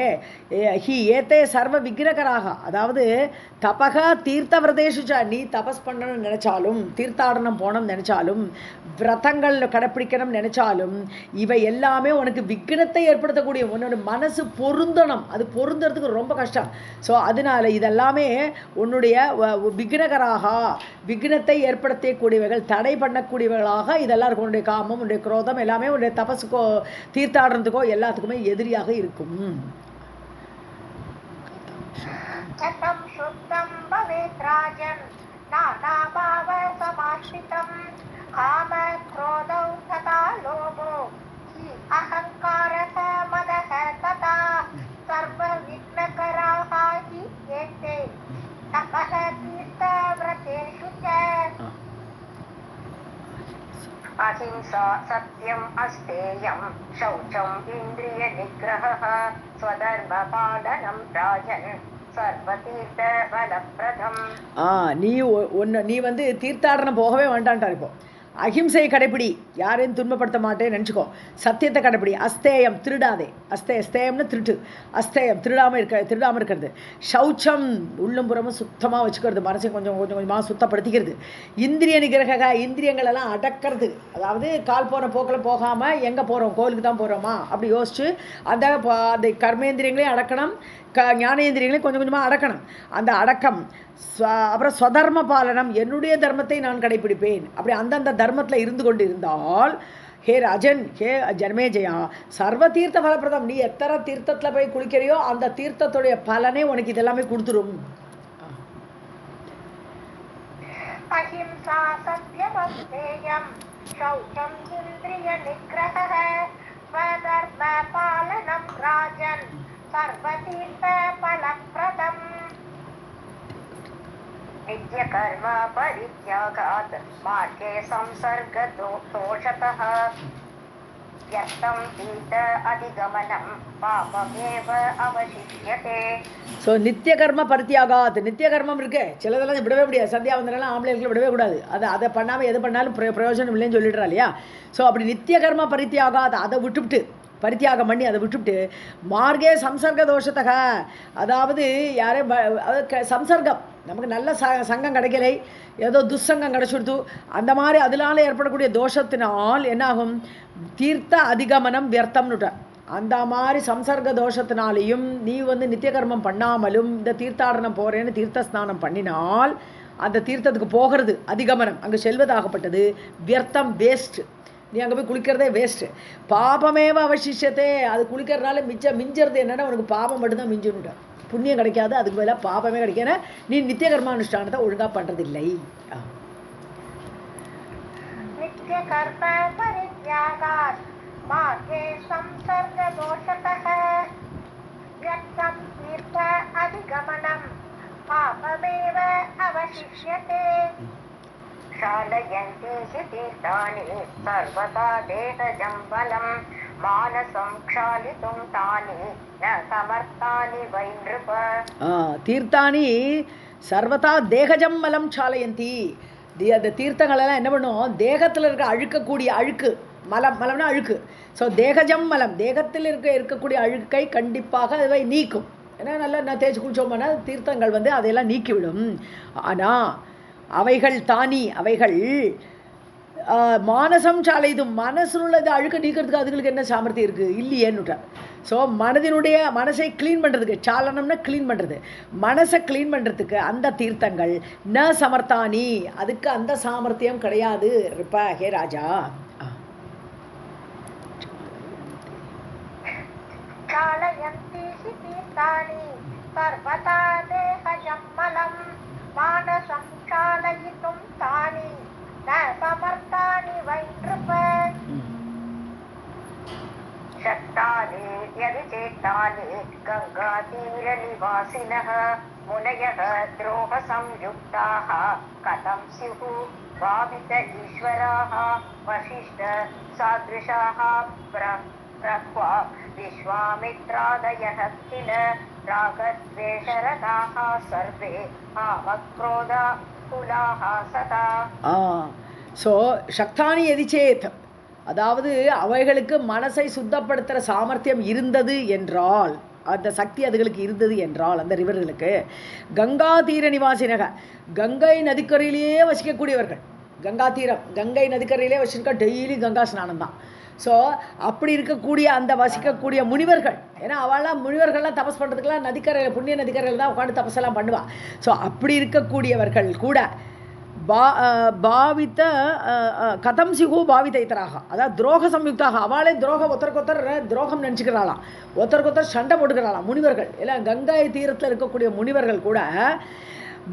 ஹி ஏத்தே சர்வ விக்னகராக அதாவது தபக தீர்த்த விரதேஷுச்ச நீ தபஸ் பண்ணணும்னு நினச்சாலும் தீர்த்தாடனம் போனோம்னு நினச்சாலும் விரதங்கள் கடைப்பிடிக்கணும்னு நினச்சாலும் இவை எல்லாமே உனக்கு விக்னத்தை ஏற்படுத்தக்கூடிய உன்னோட மனசு பொருந்தணும் அது பொருந்துறதுக்கு ரொம்ப கஷ்டம் ஸோ அதனால இதெல்லாமே உன்னுடைய விக்னகராக விக்னத்தை ஏற்படுத்தக்கூடியவைகள் தடை பண்ணக்கூடியவைகளாக இதெல்லாம் இருக்கும் உன்னுடைய காமம் உன்னுடைய குரோதம் எல்லாமே உன்னுடைய தபஸுக்கோ தீர்த்தாடுறதுக்கோ எல்லாத்துக்குமே எதிரியாக இருக்கும் कथं शुद्धं भवेत् राजन् नानाभावसमाश्रितं कामक्रोधौ तथा लोभो हि अहङ्कारः मदः तथा सर्वविघ्नकराः हि एते तपः तीर्थव्रतेषु च अहिंसा सत्यम् अस्तेयं शौचम् इन्द्रियनिग्रहः स्वधर्मपालनं राजन् நீ வந்து தீர்த்தாடனம் போகவே வேண்டான்ட்டார் இப்போ அஹிம்சையை கடைப்பிடி யாரையும் துன்பப்படுத்த மாட்டேன்னு நினச்சிக்கோ சத்தியத்தை கடைப்பிடி அஸ்தேயம் திருடாதே அஸ்தேயம்னு திருட்டு அஸ்தேயம் திருடாமல் இருக்கிறது சௌச்சம் உள்ளும் புறமும் சுத்தமாக வச்சுக்கிறது மனசை கொஞ்சம் கொஞ்சமாக சுத்தப்படுத்திக்கிறது இந்திரிய நிகிரக இந்திரியங்களெல்லாம் அடக்கிறது அதாவது கால் போன போக்கில் போகாமல் எங்கே போகிறோம் கோவிலுக்கு தான் போகிறோமா அப்படி யோசிச்சு அந்த கர்மேந்திரியங்களையும் அடக்கணும் ஞானேந்திரியங்களையும் கொஞ்சம் கொஞ்சமாக அடக்கணும் அந்த அடக்கம் அப்புறம் ஸ்வதர்ம பாலனம் என்னுடைய தர்மத்தை நான் கடைப்பிடிப்பேன் அப்படி அந்தந்த தர்மத்தில் இருந்து கொண்டு இருந்தால் ஹே ராஜன் ஹே ஜன்மேஜயா சர்வ தீர்த்த பலப்பிரதம் நீ எத்தனை தீர்த்தத்தில் போய் குளிக்கிறையோ அந்த தீர்த்தத்துடைய பலனே உனக்கு இதெல்லாமே கொடுத்துரும் அஹிம்சா சத்யமஸ்தேயம் சௌச்சம் இந்திரிய நிக்ரஹः ஸ்வதர்ம பாலனம் ராஜன் சர்வதீர்த்த பலப்பிரதம் नित्यकर्म परित्यागात् मार्गे संसर्गदोषतः व्यर्थं हीत अधिगमनं पापमेव अवशिष्यते ஸோ நித்திய கர்ம பரித்தியாகாத் நித்திய கர்மம் இருக்கு சிலதெல்லாம் விடவே முடியாது சந்தியாவந்தனெல்லாம் ஆம்பளைகளுக்கு விடவே கூடாது அதை பண்ணாமல் எது பண்ணாலும் பிரயோஜனம் இல்லைன்னு சொல்லிடுறா இல்லையா ஸோ அப்படி நித்திய கர்ம பரித்தியாகாத் அதை விட்டுவிட்டு பரித்தியாகம் பண்ணி அதை விட்டுவிட்டு மார்கே சம்சர்க தோஷத்தக அதாவது யாரே சம்சர்க்கம் நமக்கு நல்ல சங்கம் கிடைக்கலை ஏதோ துஸ்சங்கம் கிடைச்சிடுத்து அந்த மாதிரி அதனால ஏற்படக்கூடிய தோஷத்தினால் என்னாகும் தீர்த்த அதிகமனம் வியர்த்தம்னுட்ட அந்த மாதிரி சம்சர்க தோஷத்தினாலையும் நீ வந்து நித்திய கர்மம் பண்ணாமலும் இந்த தீர்த்தாடனம் போகிறேன்னு தீர்த்த ஸ்நானம் பண்ணினால் அந்த தீர்த்தத்துக்கு போகிறது அதிகமனம் அங்கே செல்வதாகப்பட்டது வியர்த்தம் வேஸ்ட்டு நீ அங்கே போய் குளிக்கிறதே வேஸ்ட்டு பாபமேவ அவசிஷத்தே அது குளிக்கிறதுனால மிஞ்சறது என்னென்னா உனக்கு பாபம் மட்டும்தான் மிஞ்சுன்னுட்ட புண்ணியம் கிடைக்காது அதுக்கு பதிலாக பாபமே கிடைக்கிற நீ நித்திய கர்மானுஷ்டானத்தை ஒழுங்காக பண்ணுறதில்லை நித்திய கர்ம பரித்யாகாத் மார்கே சம்சர்க தோஷதः யத்தம் தீர்த்த அதிகமனம் பாபமேவ அவசிஷ்யதே शालयन्ति हि तीर्थानि सर्वदा देहजं बलं मानसं क्षालितुं तानि न समर्थानि वै नृप தீர்த்தானி சர்வதா தேகஜம் மலம் சாலயந்தி அந்த தீர்த்தங்களெல்லாம் என்ன பண்ணும் தேகத்தில் இருக்க அழுக்கக்கூடிய அழுக்கு மலம்னா அழுக்கு ஸோ தேகஜம் மலம் தேகத்தில் இருக்கக்கூடிய அழுக்கை கண்டிப்பாக அதை நீக்கும் ஏன்னா நல்லா நான் தேய்ச்சி குளிச்சோம்னா தீர்த்தங்கள் வந்து அதையெல்லாம் நீக்கிவிடும் ஆனால் அவைகள் தானி அவைகள் மானசம் சாலைதும் மனசுள்ளது அழுக்க நீக்கிறதுக்கு அதுங்களுக்கு என்ன சாமர்த்தியம் இருக்குது இல்லையேன்னுட்டார் ஸோ மனசை க்ளீன் பண்ணுறதுக்கு சாலனம்னா க்ளீன் பண்ணுறது மனசை க்ளீன் பண்ணுறதுக்கு அந்த தீர்த்தங்கள் ந சமர்த்தானி அதுக்கு அந்த சாமர்த்தியம் கிடையாது இருப்பா ஹே ராஜா चालयन्ति हि तीर्थानि सर्वदा देहजं मलं मानसं चालयितुं तानि न समर्थानि वै नृप शक्तानि यदि चेतानि गङ्गातीरनिवासिनः मुनयः द्रोहसंयुक्ताः कथं स्युः भावित ईश्वराः वशिष्ठ सादृशाः प्रह्वा विश्वामित्रादयः किल रागद्वेषरताः सर्वे कामक्रोधकुलाः सदा ஸோ சக்தானி எதி சேத் அதாவது அவைகளுக்கு மனசை சுத்தப்படுத்துகிற சாமர்த்தியம் இருந்தது என்றால், அந்த சக்தி அதுகளுக்கு இருந்தது என்றால், அந்த ரிவர்களுக்கு கங்கா தீர நிவாசினக, கங்கை நதிக்கரையிலேயே வசிக்கக்கூடியவர்கள், கங்கா தீரம் கங்கை நதிக்கரையிலே வசிக்க டெய்லி கங்கா ஸ்நானம் தான். ஸோ அப்படி இருக்கக்கூடிய அந்த வசிக்கக்கூடிய முனிவர்கள், ஏன்னா அவளாம் முனிவர்கள்லாம் தபஸ் பண்ணுறதுக்கெல்லாம் நதிக்கரையில், புண்ணிய நதிக்கரையில் தான் உட்காந்து தபஸெல்லாம் பண்ணுவாள். ஸோ அப்படி இருக்கக்கூடியவர்கள் கூட பாவித்த கதம் சிகு பாவித்த இத்தராக, அதாவது துரோக சம்யுக்தாக, அவளே ஒருத்தருக்கொத்தர் துரோகம் நினச்சிக்கிறாளாம், ஒருத்தருக்கொத்தர் சண்டை போட்டுக்கிறாளாம் முனிவர்கள் எல்லாம். கங்கை தீரத்தில் இருக்கக்கூடிய முனிவர்கள் கூட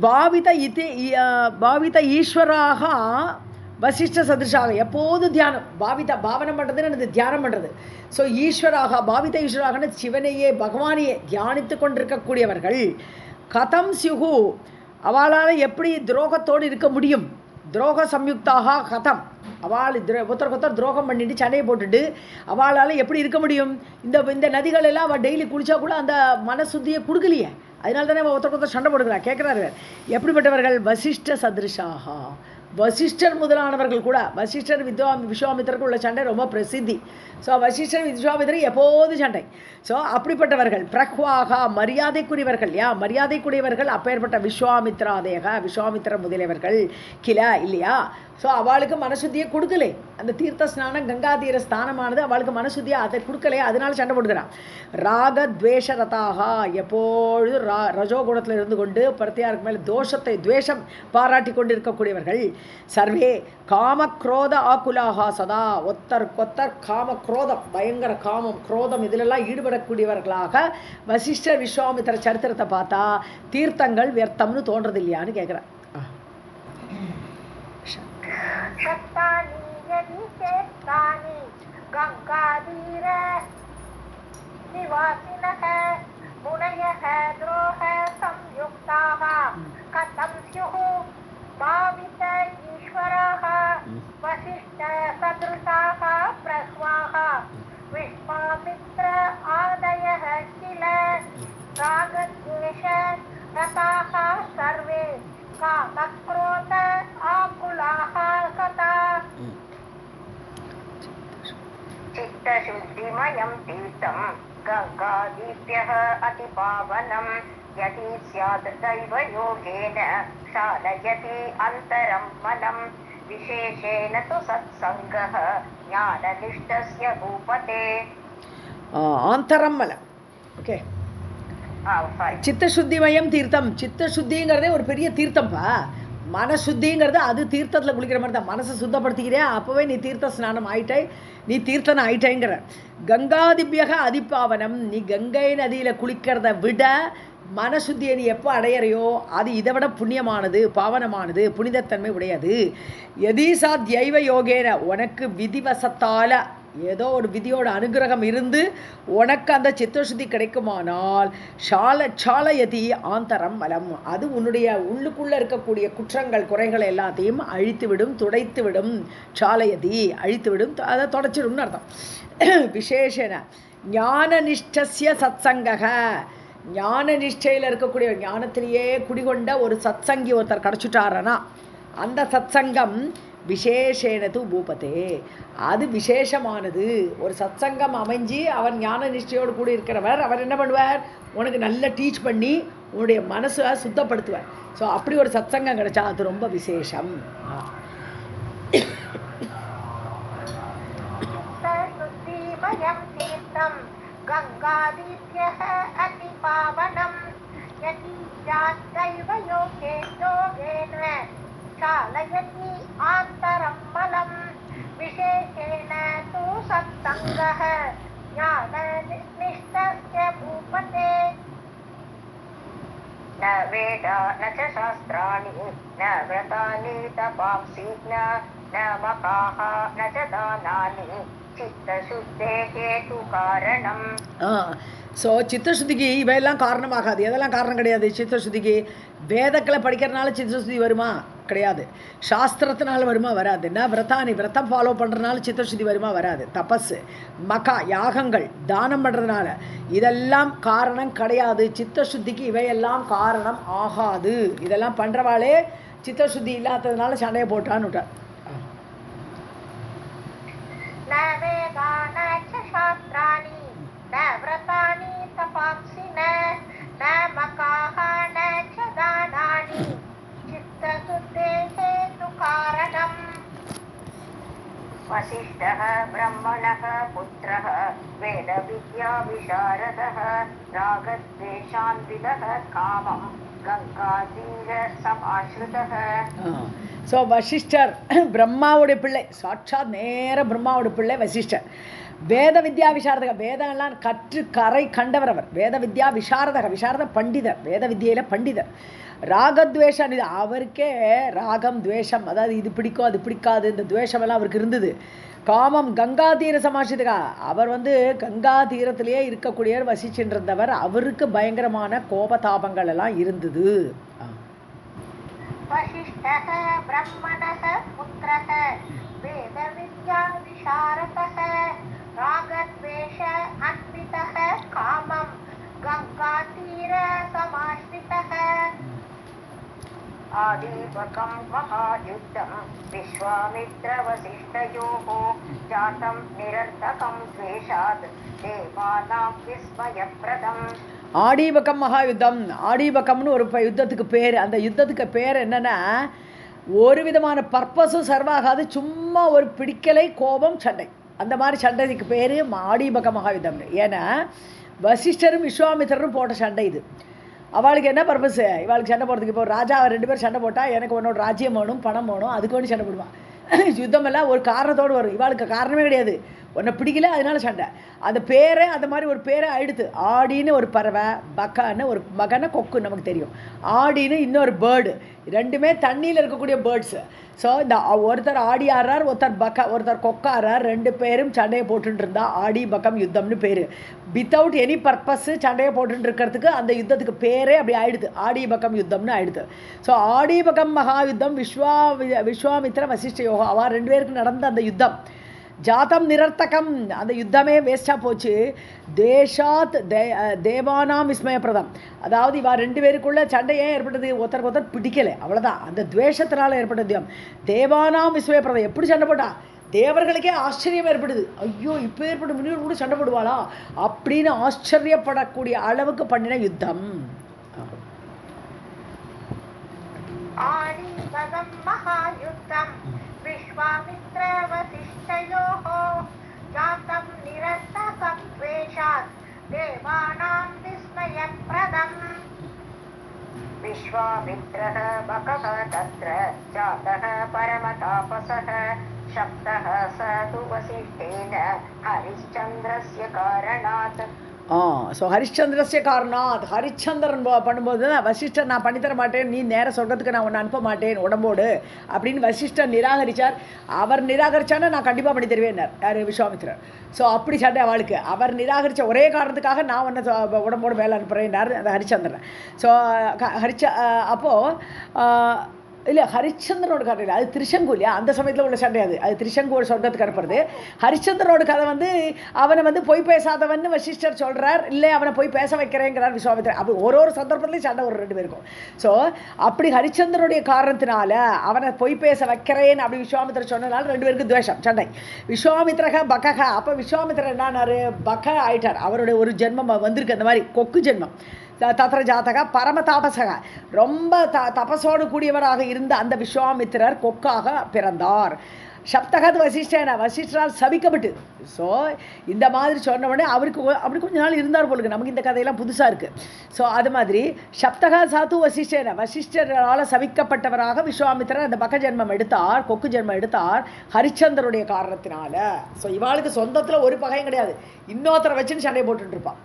பாவித்த ஈஸ்வராக வசிஷ்ட சதிருஷாக, எப்போது தியானம், பாவனம் பண்ணுறதுன்னு எனக்கு தியானம் பண்ணுறது. ஸோ ஈஸ்வராக, பாவித்த ஈஸ்வராகன்னு சிவனையே பகவானையே தியானித்து கொண்டிருக்கக்கூடியவர்கள் கதம் சிகு, அவளால் எப்படி துரோகத்தோடு இருக்க முடியும், துரோக சம்யுக்தாக கதம், அவள் ஒருத்தருக்கொத்தர் துரோகம் பண்ணிட்டு சண்டையை போட்டுட்டு அவளால் எப்படி இருக்க முடியும். இந்த நதிகள் எல்லாம் அவள் டெய்லி குளிச்சா கூட அந்த மனசுத்தியை கொடுக்கலையே, அதனால தானே ஒருத்தருக்கொத்தர் சண்டை போடுக்கிறா. கேட்குறாரு எப்படிப்பட்டவர்கள், வசிஷ்ட சதிருஷாக, வசிஷ்டர் முதலானவர்கள் கூட, வசிஷ்டர் விஸ்வாமித்திரருக்கு உள்ள சண்டை ரொம்ப பிரசித்தி. ஸோ வசிஷ்டர் விஸ்வாமித்திரர் எப்போது சண்டை. ஸோ அப்படிப்பட்டவர்கள் பிரஹ்வாக, மரியாதைக்குரியவர்கள், மரியாதைக்குரியவர்கள் அப்பேற்பட்ட விஸ்வாமித்திர முதலியவர்கள் கில இல்லையா. ஸோ அவளுக்கு மனசுத்தியை கொடுக்கலே, அந்த தீர்த்த ஸ்நானம் கங்கா தீர ஸ்நானமானது அவளுக்கு மனசுத்தியை அதை கொடுக்கலையே, அதனால சண்டை போடுகிறான். ராக துவேஷ ரதாக, எப்பொழுது ரஜோகுணத்தில் இருந்து கொண்டு பிரத்தியாருக்கு மேலே துவேஷம் பாராட்டி கொண்டு இருக்கக்கூடியவர்கள். சர்வே காமக்ரோத ஆகுலாக சதா, ஒத்தர் காமக்ரோதம், பயங்கர காமம் குரோதம் இதிலெல்லாம் ஈடுபடக்கூடியவர்களாக வசிஷ்டர் விஸ்வாமித்திர சரித்திரத்தை பார்த்தா தீர்த்தங்கள் வியர்த்தம்னு தோன்றது இல்லையான்னு கேட்குறேன். சத்தானி யதி சேத்தானி கங்காதீர நிவாசினஹ முனயஹ துரோஹ சம்யுக்தாஹ கதம் ஸ்யுஹு பாவித ஈஸ்வராஹ வசிஷ்ட சத்ருஷாஹ பிரஹ்வாஹ விஸ்வாமித்ர ஆதயஹ கில ராகத்வேஷ ரதாஹ சர்வே காமக்ரோத ஆகுலாஹ கதா. चित्तशुद्धिमयं तीर्थं गङ्गादीप्यः अतिपावनं यदि स्यात् दैवयोगेन क्षालयति अन्तरं मलं विशेषेण तु सत्सङ्गः ज्ञाननिष्ठस्य भूपते. ஆந்தரம் மலம். ஓகே, சித்தசுத்திமயம் தீர்த்தம். சித்தசுத்திங்கிறதே ஒரு பெரிய தீர்த்தம்ப்பா. மனசுத்திங்கிறது அது தீர்த்தத்தில் குளிக்கிற மாதிரி தான். மனசை சுத்தப்படுத்திக்கிறே, அப்போவே நீ தீர்த்த ஸ்நானம் ஆயிட்டே, நீ தீர்த்தனை ஆயிட்டேங்கிற. கங்காதிபியக அதிபாவனம், நீ கங்கை நதியில் குளிக்கிறத விட மனசுத்தியை நீ எப்போ அடையிறையோ அது இதை விட புண்ணியமானது, பாவனமானது, புனிதத்தன்மை உடையது. எதீசா தியைவ யோகேன, உனக்கு விதிவசத்தால் ஏதோ ஒரு விதியோட அனுகிரகம் இருந்து உனக்கு அந்த சித்தசுத்தி கிடைக்குமானால் சாலயதி ஆந்தரம் மலம், அது உன்னுடைய உள்ளுக்குள்ளே இருக்கக்கூடிய குற்றங்கள் குறைகள் எல்லாத்தையும் அழித்துவிடும், துடைத்துவிடும். சாலயதி அழித்துவிடும், அதை தொடச்சிடும்னு அர்த்தம். விசேஷன ஞானநிஷ்டஸ்ய சத்சங்கக, ஞான நிஷ்டையில் இருக்கக்கூடிய ஞானத்திலேயே குடிகொண்ட ஒரு சத்சங்கி ஒருத்தர் கிடச்சிட்டாரனா அந்த சத்சங்கம் விசேஷேனது பூபத்தே, அது விசேஷமானது. ஒரு சத்சங்கம் அமைஞ்சு அவர் ஞான நிஷ்டையோடு கூட இருக்கிறவர், அவர் என்ன பண்ணுவார், உனக்கு நல்லா டீச் பண்ணி உன்னுடைய மனசை சுத்தப்படுத்துவார். ஸோ அப்படி ஒரு சத்சங்கம் கிடைச்சா அது ரொம்ப விசேஷம். गंगादीप्यः अतिपावनं यदि जात्यैव योगेन चालयति आन्तरं मलं विशेषेण तु सत्सङ्गः ज्ञाननिष्ठस्य भूपते. न वेद न च शास्त्राणि न व्रतानि तपांसि न मकाः न च दानानि சித்தசுத்தேகேது காரணம். ஸோ சித்தசுத்திக்கு இவையெல்லாம் காரணமாகாது. எதெல்லாம் காரணம் கிடையாது சித்தசுத்திக்கு. வேதக்களை படிக்கிறதுனால சித்தசுத்தி வருமா? கிடையாது. சாஸ்திரத்தினால வருமா? வராது. என்ன விரதானி, விரதம் ஃபாலோ பண்ணுறதுனால சித்தசுத்தி வருமா? வராது. தபஸ், மகா, யாகங்கள், தானம் பண்ணுறதுனால இதெல்லாம் காரணம் கிடையாது. சித்தசுத்திக்கு இவையெல்லாம் காரணம் ஆகாது. இதெல்லாம் பண்ணுறவாளே சித்தசுத்தி இல்லாததுனால சண்டையை போட்டான்னு விட்டார். न न वेदान च शास्त्राणि न व्रतानि तपांसि न मकाः न च दानानि चित्तशुद्धेः तु कारणम् वसिष्ठः ब्रह्मणः पुत्रः वेदविद्याविशारदः रागद्वेषान्वितः कामं गङ्गातीरसमाश्रितः. ஸோ வசிஷ்டர் பிரம்மாவுடைய பிள்ளை, சாட்சாத் நேர பிரம்மாவுடைய பிள்ளை வசிஷ்டர். வேத வித்யா விசாரதக, வேதம்லாம் கற்று கரை கண்டவர் அவர். வேத வித்யா விசாரதக, விசாரத பண்டிதர், வேத வித்யில பண்டிதர். ராகத்வேஷம், இது அவருக்கே ராகம் துவேஷம், அதாவது இது பிடிக்கும் அது பிடிக்காது, இந்த துவேஷமெல்லாம் அவருக்கு இருந்தது. காமம் கங்கா தீர சமாஷிதகா, அவர் கங்கா தீரத்திலேயே இருக்கக்கூடியவர் வசிச்சுருந்தவர். அவருக்கு பயங்கரமான கோபதாபங்கள் எல்லாம் இருந்தது. वसिष्ठः ब्रह्मणः पुत्रः वेदविद्या विशारदः रागद्वेष अन्वितः कामं गङ्गातीरसमाश्रितः. आदिवकं महायुद्धं विश्वामित्रवसिष्ठयोः जातं निरर्थकं द्वेषात् देवानां विस्मयप्रदम्. ஆடீபகம் மகாயுத்தம், ஆடீபகம்னு ஒரு யுத்தத்துக்கு பேர். அந்த யுத்தத்துக்கு பேர் என்னென்னா, ஒரு விதமான பர்பஸும் சர்வாகாது, சும்மா ஒரு பிடிக்கலை கோபம் சண்டை, அந்த மாதிரி சண்டைக்கு பேர் ஆடீபக மகாயுத்தம். ஏன்னா வசிஷ்டரும் விஸ்வாமித்திரரும் போட்ட சண்டை இது. அவளுக்கு என்ன பர்பஸு, இவளுக்கு சண்டை போடுறதுக்கு, இப்போ ராஜா ரெண்டு பேர் சண்டை போட்டால் எனக்கு உன்னோட ராஜ்யம் வேணும், பணம் வேணும், அதுக்கு வேண்டி சண்டை போடுவான். யுத்தமெல்லாம் ஒரு காரணத்தோடு வரும். இவளுக்கு காரணமே கிடையாது, உன்னை பிடிக்கல அதனால சண்டை. அந்த பேரை அந்த மாதிரி ஒரு பேரை ஆயிடுத்து. ஆடின்னு ஒரு பறவை, பக்கான்னு ஒரு மகனை கொக்கு நமக்கு தெரியும். ஆடின்னு இன்னொரு பேர்டு, ரெண்டுமே தண்ணியில் இருக்கக்கூடிய பேர்ட்ஸு. ஸோ இந்த ஒருத்தர் ஆடி ஆடுறார், ஒருத்தர் கொக்காடுறார், ரெண்டு பேரும் சண்டையை போட்டுட்டு இருந்தா ஆடி பக்கம் யுத்தம்னு பேர். வித்தவுட் எனி பர்பஸ் சண்டையை போட்டுட்டு இருக்கிறதுக்கு அந்த யுத்தத்துக்கு பேரே அப்படி ஆயிடுது, ஆடி பக்கம் யுத்தம்னு ஆயிடுது. ஸோ ஆடி பக்கம் மகாயுத்தம் விஸ்வாமித்திர வசிஷ்ட யோகம், அவ ரெண்டு பேருக்கு நடந்த அந்த யுத்தம் ஜாத்தம் நிரர்த்தகம், அந்த யுத்தமே வேஸ்ட்டாக போச்சு. தேஷாத் தேவானாம் விஸ்மயப்பிரதம், அதாவது இவா ரெண்டு பேருக்குள்ள சண்டை ஏன் ஏற்பட்டது, ஒருத்தருக்கு ஒருத்தர் பிடிக்கலை, அவ்வளோதான். அந்த துவேஷத்தினால ஏற்பட்டது தேவானாம் விஸ்மயப்பிரதம். எப்படி சண்டை போட்டா, தேவர்களுக்கே ஆச்சரியம் ஏற்படுது. ஐயோ இப்போ ஏற்பட்ட முனிவர் கூட சண்டை போடுவாளா அப்படின்னு ஆச்சரியப்படக்கூடிய அளவுக்கு பண்ணின யுத்தம். विश्वामित्र वसिष्ठयोः जातं निरर्थकं द्वेषात् देवानां विस्मयप्रदम्. विश्वामित्रः बकः तत्र जातः परमतापसः शब्दः स तु वसिष्ठेन हरिश्चन्द्रस्य कारणात्. ஸோ ஹரிச்சந்திரஸ்ய காரணாத், ஹரிச்சந்திரன் பண்ணும்போது தான் வசிஷ்டர் நான் பண்ணித்தர மாட்டேன், நீ நேர சொர்க்கத்துக்கு நான் உன்னை அனுப்ப மாட்டேன் உடம்போடு அப்படின்னு வசிஷ்டர் நிராகரித்தார். அவர் நிராகரித்தானா நான் கண்டிப்பாக பண்ணி தருவேன்னார் யார், விஸ்வாமித்திரர். ஸோ அப்படி சண்டை அவளுக்கு. அவர் நிராகரித்த ஒரே காரணத்துக்காக நான் உன்னை உடம்போடு மேலே அனுப்புகிறேன்னார் அந்த ஹரிச்சந்திரன். ஸோ அப்போது இல்லை ஹரிச்சந்திரனோட கதை இல்லை, அது திரிசங்கு இல்லையா, அந்த சமயத்தில் உள்ள சண்டை. அது திரிசங்கோட சொர்க்கத்துக்கு அனுப்புறது. ஹரிச்சந்திரனோட கதை அவனை பொய் பேசாதவன் வசிஷ்டர் சொல்கிறார், இல்லை அவனை போய் பேச வைக்கிறேங்கிறார் விஸ்வாமித்திரர். அப்படி ஒரு சந்தர்ப்பத்துலேயும் சண்டை ஒரு ரெண்டு பேருக்கும். ஸோ அப்படி ஹரிச்சந்திரனுடைய காரணத்தினால அவனை பொய் பேச வைக்கிறேன் அப்படி விஸ்வாமித்திரர் சொன்னதுனால ரெண்டு பேருக்கு துவேஷம் சண்டை. விஸ்வாமித்திரக பகக, அப்போ விஸ்வாமித்திரர் என்னானார், பக ஆயிட்டார். அவருடைய ஒரு ஜென்மம் வந்திருக்கு, அந்த மாதிரி கொக்கு ஜென்மம். தத்ர ஜாதக பரம தாபசக, ரொம்ப தபசோடு கூடியவராக இருந்த அந்த விஸ்வாமித்திரர் கொக்காக பிறந்தார். சப்தகத் வசிஷ்டன, வசிஷ்டரால் சபிக்கப்பட்டு. ஸோ இந்த மாதிரி சொன்ன உடனே அவருக்கு அப்படி கொஞ்ச நாள் இருந்தார் போலுக்கு. நமக்கு இந்த கதையெல்லாம் புதுசாக இருக்குது. ஸோ அது மாதிரி சப்தகா சாத்து வசிஷ்டன, வசிஷ்டரால் சபிக்கப்பட்டவராக விஸ்வாமித்திரர் அந்த பக்க ஜென்மம் எடுத்தார், கொக்கு ஜென்மம் எடுத்தார் ஹரிச்சந்திரனுடைய காரணத்தினால. ஸோ இவாளுக்கு சொந்தத்தில் ஒரு பகையும் கிடையாது, இன்னொருத்தரை வச்சுன்னு சண்டை போட்டுட்டு இருப்பான்.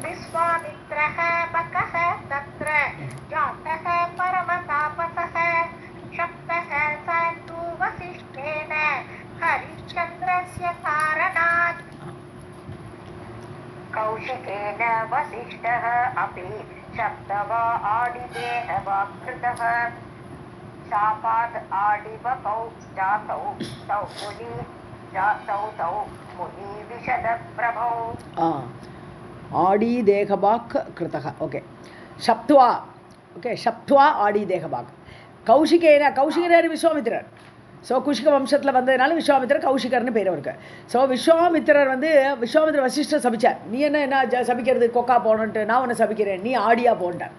विश्वामित्रः बकः तत्र जातः परमतापसः शब्दः स तु वसिष्ठेन हरिश्चन्द्रस्य कारणात्. कौशिकेन वसिष्ठः अपि शब्दवा आदिदेहवाकृतः शापात् आदिवकौ जातौ तौ मुनि विशदप्रभौ. ஆடி தேகபாக் கிருத்தக. ஓகே, ஷப்துவா. ஓகே, ஷப்துவா ஆடி தேகபாக். கௌஷிகேன, கௌஷிகர் விஸ்வாமித்திரர். ஸோ குஷிக வம்சத்தில் வந்ததுனால விஸ்வாமித்திரர் கௌஷிகர்னு பேர் அவருக்கு. ஸோ விஸ்வாமித்திரர் வந்து விஸ்வாமித்திர வசிஷ்டர் சபிச்சார், நீ என்ன சபிக்கிறது கொக்கா போனன்ட்டு, நான் உன்னை சபிக்கிறேன், நீ ஆடியா போன்ட்டார்.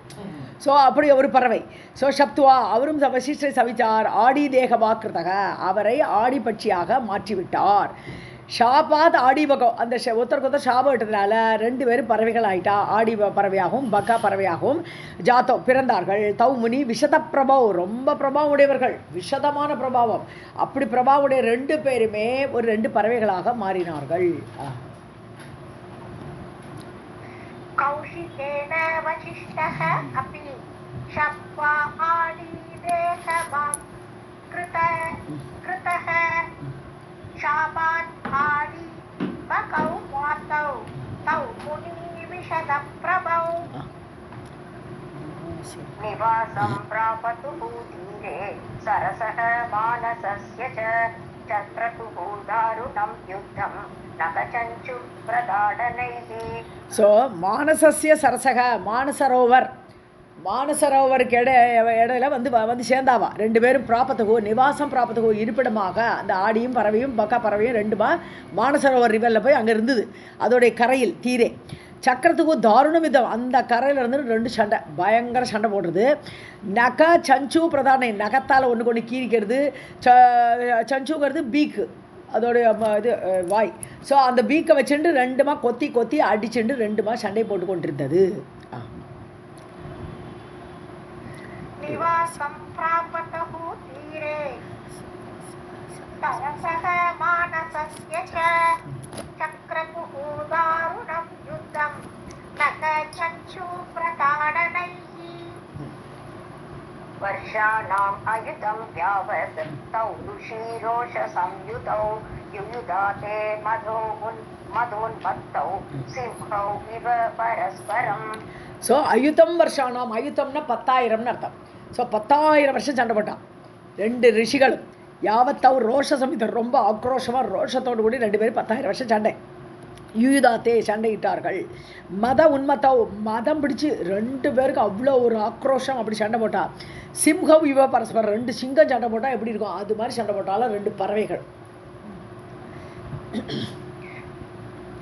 ஸோ அப்படி ஒரு பறவை. ஸோ சப்துவா அவரும் வசிஷ்டரை சபித்தார், ஆடி தேகமாக்கிருத்தக அவரை ஆடி பட்சியாக மாற்றிவிட்டார். ஷாபாத் ஆடி பகம் அந்த ஒருத்தருக்கு ஒருத்தர் ஷாபம் விட்டதுனால 2 பேரும் பறவைகள் ஆகிட்டா. ஆடி பறவையாகவும் பக்கா பறவையாகவும் ஜாத்தோ பிறந்தார்கள். தௌ முனி விஷத பிரபாவம், ரொம்ப பிரபாவம் உடையவர்கள், விஷதமான பிரபாவம். அப்படி பிரபாவுடைய 2 பேருமே ஒரு 2 பறவைகளாக மாறினார்கள். कौशिकेन वसिष्ठः अपि शप्त्वा आदिदेहमां कृतः शापात् आदि बकौ मातौ तौ मुनिविशदप्रभौ निवासं प्रापतुः तीरे सरसः मानसस्य च चक्रतुः दारुणं युद्धं नगचञ्चु प्रदाडनैः. ஸோ மானசஸ்ய சரசக மானசரோவருக்கு இடையில வந்து சேர்ந்தாவா 2 பேரும் பிராபத்துகோ நிவாசம் பிராபத்துகோ இருப்பிடமாக அந்த ஆடியும் பறவையும் பக்கா பறவையும் 2 மானசரோவர் ரிவரில் போய் அங்கே இருந்தது. அதோடைய கரையில் தீரே சக்கரத்துக்கு தாருணம் யுத்தம், அந்த கரையில் இருந்து 2 சண்டை, பயங்கர சண்டை போடுறது. நக சஞ்சு பிரதானை, நகத்தால் ஒன்று கொண்டு கீரிக்கிறது. சஞ்சுங்கிறது பீக்கு, அதோடைய இது வாய். ஸோ அந்த பீக்கை வச்சுட்டு 2 கொத்தி கொத்தி அடிச்சுட்டு 2 சண்டை போட்டு கொண்டிருந்தது. நிவாசம் பிராபதஹு தீரே தரசஹ மானசஸ்ய ச சக்ரதுஹு தாருணம் யுத்தம் நகசஞ்சு பிரதாடனைஹி. वर्षाणाम् अयुतं यावत् तौ ऋषिरोष संयुतौ युयुधाते मधोन्मत्तौ सिंहौ इव परस्परम्. ஸோ அயுத்தம் வருஷானாம், அயுத்தம்னா 10,000ன்னு அர்த்தம். ஸோ 10,000 வருஷம் சண்டை போட்டான் 2 ரிஷிகளும். யாவத்தவ் ரோஷ சமிதர், ரொம்ப ஆக்ரோஷமாக ரோஷத்தோடு கூடி 2 பேரும் 10,000 வருஷம் சண்டை. யுயுதாத்தே சண்டையிட்டார்கள். மத உன்மத்தவ் மதம் பிடிச்சி 2 பேருக்கு அவ்வளோ ஒரு ஆக்ரோஷம், அப்படி சண்டை போட்டா. சிம்ஹவ் இவ பரஸ்பரம், 2 சிங்கம் சண்டை போட்டால் எப்படி இருக்கும் அது மாதிரி சண்டை போட்டாலும் 2 பறவைகள்.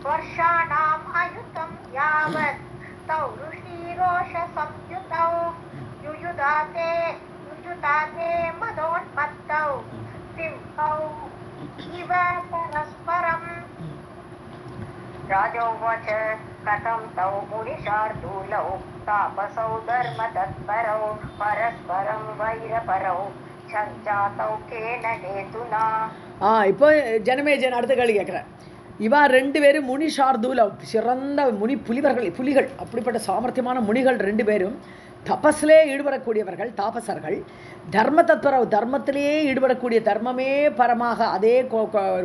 வருஷாணாம் அயுதம் யாவத் தௌ ருஷிரோஷ சம்யுதௌ யுயுதாதே மதோன்மத்தௌ சிம்ஹௌ இவ பரஸ்பரம். राजोवाच कथं तौ मुनिशार्दूलौ तापसौ धर्मतत्परौ परस्परं वैरपरौ सञ्जातौ केन हेतुना. இப்போ ஜனமேஜன் அடுத்த கேள்வி கேட்குறேன். இவா 2 பேரும் முனி ஷார்தூல சிறந்த முனி புலிகள், அப்படிப்பட்ட சாமர்த்தியமான முனிகள் 2 பேரும் தபஸ்லே ஈடுபடக்கூடியவர்கள், தாபசர்கள். தர்ம தத்வரவு, தர்மத்திலேயே ஈடுபடக்கூடிய, தர்மமே பரமாக அதே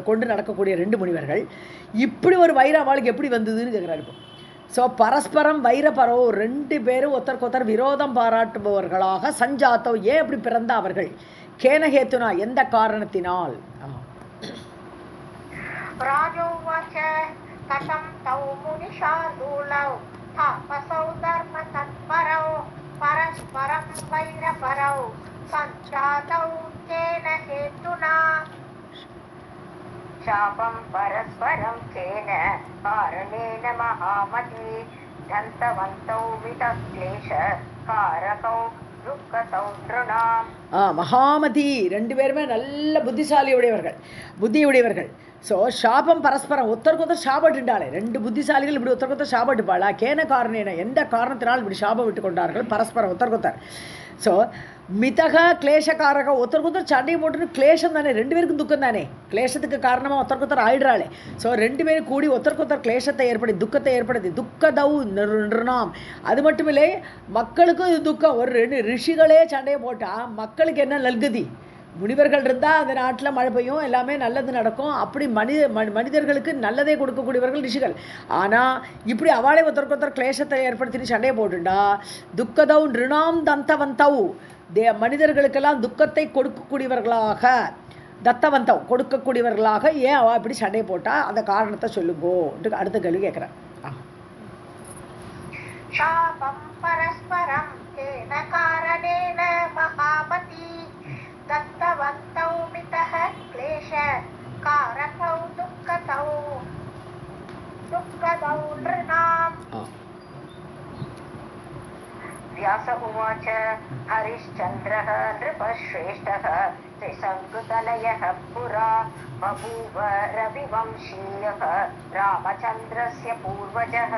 கொண்டு நடக்கக்கூடிய 2 முனிவர்கள். இப்படி ஒரு வைரம் அவளுக்கு எப்படி வந்ததுன்னு கேட்குறாரு இப்போ. ஸோ பரஸ்பரம் வைரபரோ 2 பேரும் ஒருத்தருக்கொத்தர் விரோதம் பாராட்டுபவர்களாக சஞ்சாத்தோ, ஏன் அப்படி பிறந்த அவர்கள், கேனஹேத்துனா எந்த காரணத்தினால். ராஜோவாச்ச கதம் தௌ முனிஷார்தூலௌ தாபசௌ தர்மதத்பரௌ பரஸ்பரம் வைரபரௌ சஞ்சாதௌ கேன ஹேதுனா. शापं परस्परं केन कारणेन महामती दन्तवन्तौ वितक्लेश कारकौ दुःखतौ नृणाम्. மகாமதி 2 பேருமே நல்ல புத்தியுடையவர்கள். ஸோ ஷாபம் பரஸ்பரம், ஒருத்தருக்கொத்தர் ஷாபட்டுண்டாளே 2 புத்திசாலிகள் இப்படி ஒருத்தருக்கொத்தர் ஷாபட்டுப்பாளா. கேன காரணேன எந்த காரணத்தினால் இப்படி ஷாபம் விட்டு கொண்டார்கள் பரஸ்பரம் ஒருத்தருக்கொத்தர். ஸோ மிதக கிளேஷக்காரக, ஒருத்தருக்கொத்தர் சண்டையை போட்டுன்னு கிளேஷம் தானே, 2 பேருக்கும் துக்கம் தானே, கிளேஷத்துக்கு காரணமாக ஒருத்தருக்கொத்தர் ஆயிடுறாளே. ஸோ 2 பேரும் கூடி ஒருத்தருக்கொத்தர் கிளேஷத்தை ஏற்படுத்தி துக்கத்தை ஏற்படுத்தி துக்கதௌ நிருணாம். அது மட்டுமில்லை மக்களுக்கும் இது துக்கம். ஒரு 2 ரிஷிகளே சண்டையை போட்டால் மக்களுக்கு என்ன நல்கதி. முனிவர்கள் இருந்தால் அந்த நாட்டில் மழை பெய்யும், எல்லாமே நல்லது நடக்கும். அப்படி மனிதர்களுக்கு நல்லதே கொடுக்கக்கூடியவர்கள் ரிஷிகள். ஆனால் இப்படி அவளை ஒருத்தருக்கொத்தர் கிளேஷத்தை ஏற்படுத்திட்டு சண்டையை போட்டுண்டா துக்கதௌ நிருணாம் தந்தவந்தௌ, மனிதர்களுக்கெல்லாம் துக்கத்தை கொடுக்கக்கூடியவர்களாக, தத்தவந்தவ் கொடுக்கக்கூடியவர்களாக ஏன் அவள் இப்படி சண்டை போட்டால் அந்த காரணத்தை சொல்லுங்கோ. அடுத்த கேள்வி கேட்குறேன். शापं परस्परं केन कारणेन महामती दत्तवन्तौ मितः उवाच हरिश्चन्द्रः नृपश्रेष्ठः त्रिशङ्कुतनयः पुरा बभूव रविवंशीयः रामचन्द्रस्य पूर्वजः.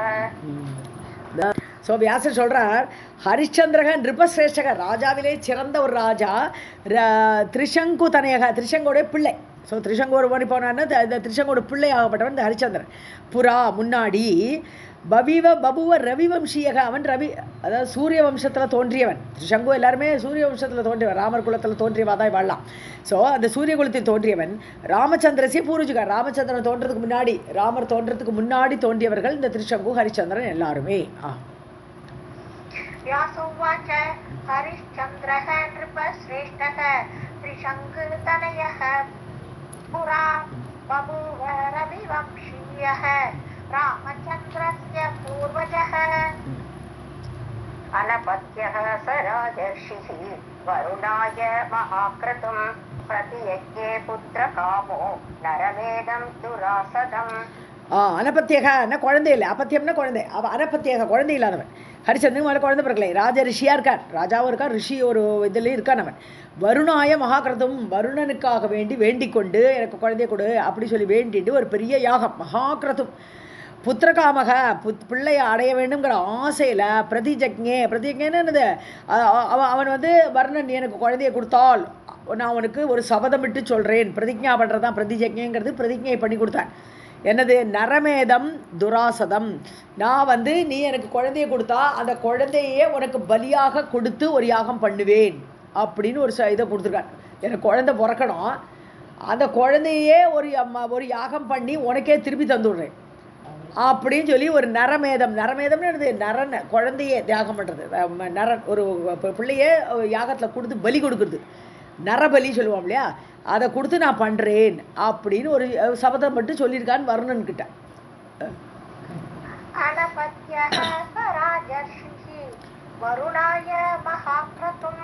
ஸோ வியாசர் சொல்கிறார், ஹரிச்சந்திரக நிருபசிரேஷ்டக, ராஜாவிலே சிறந்த ஒரு ராஜா, திரிசங்கு தனையக, திரிசங்கோடைய பிள்ளை. ஸோ திரிசங்கு ஒரு மணி போனான்னு இந்த திரிசங்கோட பிள்ளை ஆகப்பட்டவன் இந்த ஹரிச்சந்திரன். புறா முன்னாடி பபுவ ரவிவம்சியக, அவன் ரவி, அதாவது சூரிய வம்சத்தில் தோன்றியவன். திரிசங்கு எல்லாருமே சூரிய வம்சத்தில் தோன்றியவன், ராமர் குலத்தில் தோன்றியவாதான் வாழலாம். ஸோ அந்த சூரிய குலத்தில் தோன்றியவன். ராமச்சந்திரசிய பூர்வஜுகார், ராமச்சந்திரன் தோன்றதுக்கு முன்னாடி, ராமர் தோன்றதுக்கு முன்னாடி தோன்றியவர்கள் இந்த திரிசங்கு ஹரிச்சந்திரன் எல்லாருமே. व्यासोवाच हरिश्चन्द्रः नृपश्रेष्ठः त्रिशङ्कुतनयः पुरा बभूव रविवंशीयः रामचन्द्रस्य पूर्वजः. अनपत्यः स राजर्षिः वरुणाय महाक्रतुं प्रतियज्ञे पुत्रकामो नरमेदं दुरासदम्. அனபத்தியகன்னா குழந்தை இல்லை, அப்பத்தியம்னா குழந்தை. அவன் அனபத்தியக, குழந்தை இல்லாதவன். ஹரிச்சந்திரன் மேலே குழந்தை பிறக்கலை, ராஜ ரிஷியாக இருக்கார், ராஜாவும் இருக்கார், ரிஷி ஒரு இதுலேயும் இருக்கான் அவன். வருணாய மகாகிரதம், வருணனுக்காக வேண்டிக் கொண்டு எனக்கு குழந்தைய கொடு அப்படி சொல்லி வேண்டிட்டு ஒரு பெரிய யாகம், மகாகிரதம். புத்திரகாமக, பிள்ளையை அடைய வேண்டுங்கிற ஆசையில் பிரதிஜக்ஞேன்னு என்னது, அவன் வந்து வர்ணன் எனக்கு குழந்தைய கொடுத்தால் நான் அவனுக்கு ஒரு சபதம் விட்டு சொல்கிறேன், பிரதிஜ்ஞா பண்ணுறதான் பிரதிஜக்ஞங்கிறது. பிரதிஜ்ஞை பண்ணி கொடுத்தான். என்னது, நரமேதம் துராசதம், நான் வந்து நீ எனக்கு குழந்தைய கொடுத்தா அந்த குழந்தையே உனக்கு பலியாக கொடுத்து ஒரு யாகம் பண்ணுவேன் அப்படின்னு ஒரு இதை கொடுத்துருக்கான். எனக்கு குழந்தை பிறக்கணும், அந்த குழந்தையே ஒரு யாகம் பண்ணி உனக்கே திருப்பி தந்துடுறேன் அப்படின்னு சொல்லி ஒரு நரமேதம்னு என்னது, நரன் குழந்தையே தியாகம் பண்ணுறது, நரன் ஒரு பிள்ளையே யாகத்தில் கொடுத்து பலி கொடுக்குறது, நரபலி சொல்லுவோம் இல்லையா, அதை கொடுத்து நான் பண்ணுறேன் அப்படின்னு ஒரு சபதம் மட்டும் சொல்லியிருக்கான்னு வருணன் கிட்ட. வருணாய மகாக்ரதும்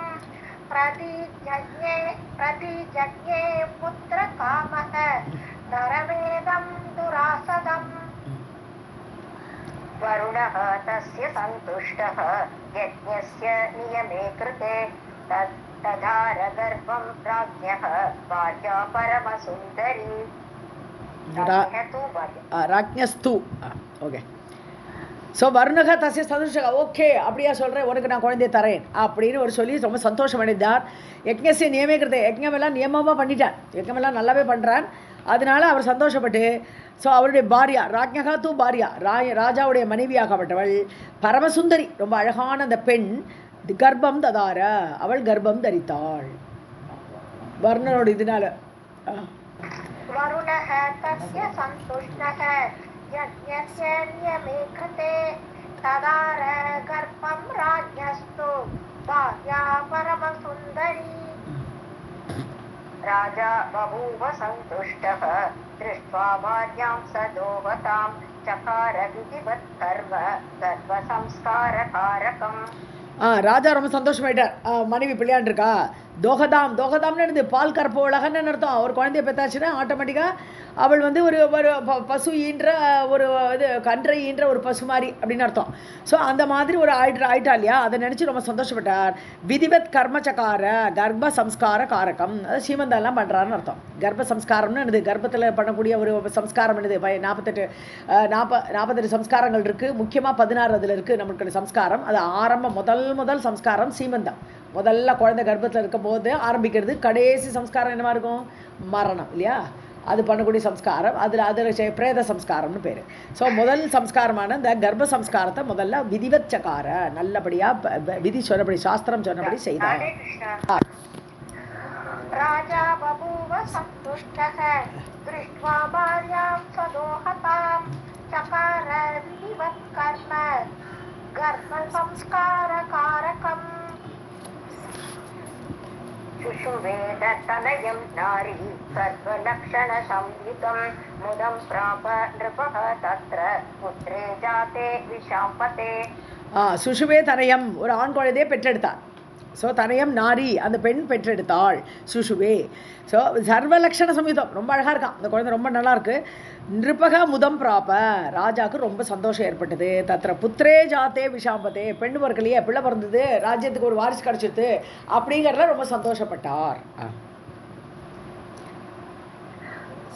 பிரதிஜக்ஞே புத்திரகாமக நரமேதம் துராசதம். வருணः तस्य सन्तुष्टः यज्ञस्य नियमे कृते तदार गर्भं राज्ञः भार्या परमसुन्दरी. ராஜ்ஞஸ்து. ஓகே. ஸோ வருணக தசிய சந்தோஷக, ஓகே அப்படியா சொல்கிறேன், உனக்கு நான் குழந்தைய தரேன் அப்படின்னு ஒரு சொல்லி ரொம்ப சந்தோஷம் அடைந்தார். யஜ்ஞசிய நியமிக்கிறத, யஜ்ஞமெல்லாம் நியமமாக பண்ணிட்டான், யஜ்ஞமெல்லாம் நல்லாவே பண்ணுறான். அதனால அவர் சந்தோஷப்பட்டு, ஸோ அவருடைய பாரியா ராஜ்ஞகா தூ பாரியா, ராஜாவுடைய மனைவியாகப்பட்டவள் பரமசுந்தரி, ரொம்ப அழகான அந்த பெண், கர்ப்பம் ததார, அவள் கர்ப்பம் தரித்தாள் வர்ணனோட இதனால. வருணः தஸ்ய சந்துஷ்டः யஜ்ஞஸ்ய நியமே கிருதே ததார கர்ப்பம் ராஜ்ஞஸ்து பார்யா பரமசுந்தரி. ராஜா பபூவ சந்துஷ்டः திருஷ்ட்வா பார்யாம் சதோவதாம் சகார விதிவத் கர்ம கர்ப்ப சம்ஸ்காரகாரகம். ராஜா ரொம்ப சந்தோஷமாயிட்டார். மனைவி பிள்ளையான் இருக்கா, தோகதாம்னு என்னது, பால் கறப்ப உலகன்னு அர்த்தம். ஒரு குழந்தைய பெற்றாச்சுன்னா ஆட்டோமேட்டிக்காக அவள் வந்து ஒரு பசு ஈன்ற ஒரு இது கன்றை ஈன்ற ஒரு பசு மாதிரி அப்படின்னு அர்த்தம். ஸோ அந்த மாதிரி ஒரு ஆயிட்டா இல்லையா, அதை நினச்சி ரொம்ப சந்தோஷப்பட்டார். விதிவத் கர்மச்சகார கர்ப்ப சம்ஸ்கார காரகம், அது சீமந்தெல்லாம் பண்ணுறாருன்னு அர்த்தம். கர்ப்ப சம்ஸ்காரம்னு என்னது, கர்ப்பத்தில் பண்ணக்கூடிய ஒரு சம்ஸ்காரம் என்னது, 48 சம்ஸ்காரங்கள் இருக்குது, முக்கியமாக 16 அதில் இருக்குது நம்மளுக்கு சம்ஸ்காரம். அது ஆரம்ப முதல் சம்ஸ்காரம் சீமந்தம். முதல்ல குழந்தை கர்ப்பத்தில் இருக்கும் போது ஆரம்பிக்கிறது. கடைசி சம்ஸ்காரம் என்னவா இருக்கும், மரணம் இல்லையா, அது பண்ணக்கூடிய சம்ஸ்காரம். அதில் பிரேத சம்ஸ்காரம்னு பேர். ஸோ முதல் சம்ஸ்காரமான இந்த கர்ப்ப சம்ஸ்காரத்தை முதல்ல விதிவத் சகார, நல்லபடியாக விதி சொன்னபடி, சாஸ்திரம் சொன்னபடி செய்தார். ராஜா பபூவ சந்துஷ்டः திருஷ்ட்வா பார்யாம் சதோஹதாம் சகார விதிவத் கர்ம கர்ப்ப சம்ஸ்காரகாரகம். சுஷுவேதனயம் நாரி சர்வலக்ஷண சம்யுதம் முதம் பிராப நிருபः தத்ர புத்ரே ஜாதே விஷாம்பதே. சுஷுவே தனயம், ஒரு ஆண் குழந்தையை பெற்றெடுத்தார். ஸோ தனயம் நாரி அந்த பெண் பெற்றெடுத்தாள் சுஷுவே. ஸோ சர்வலக்ஷண சம்யுதம் ரொம்ப அழகாக இருக்கான் அந்த குழந்தை, ரொம்ப நல்லாயிருக்கு. நிருபக முதம் பிராப்ப ராஜாவுக்கு ரொம்ப சந்தோஷம் ஏற்பட்டது. தத்திர புத்திரே ஜாத்தே விஷாம்பத்தே, பெண் பிறக்கலையே, பிள்ளை பிறந்தது, ராஜ்யத்துக்கு ஒரு வாரிசு கிடச்சிது அப்படிங்கிறதுல ரொம்ப சந்தோஷப்பட்டார்.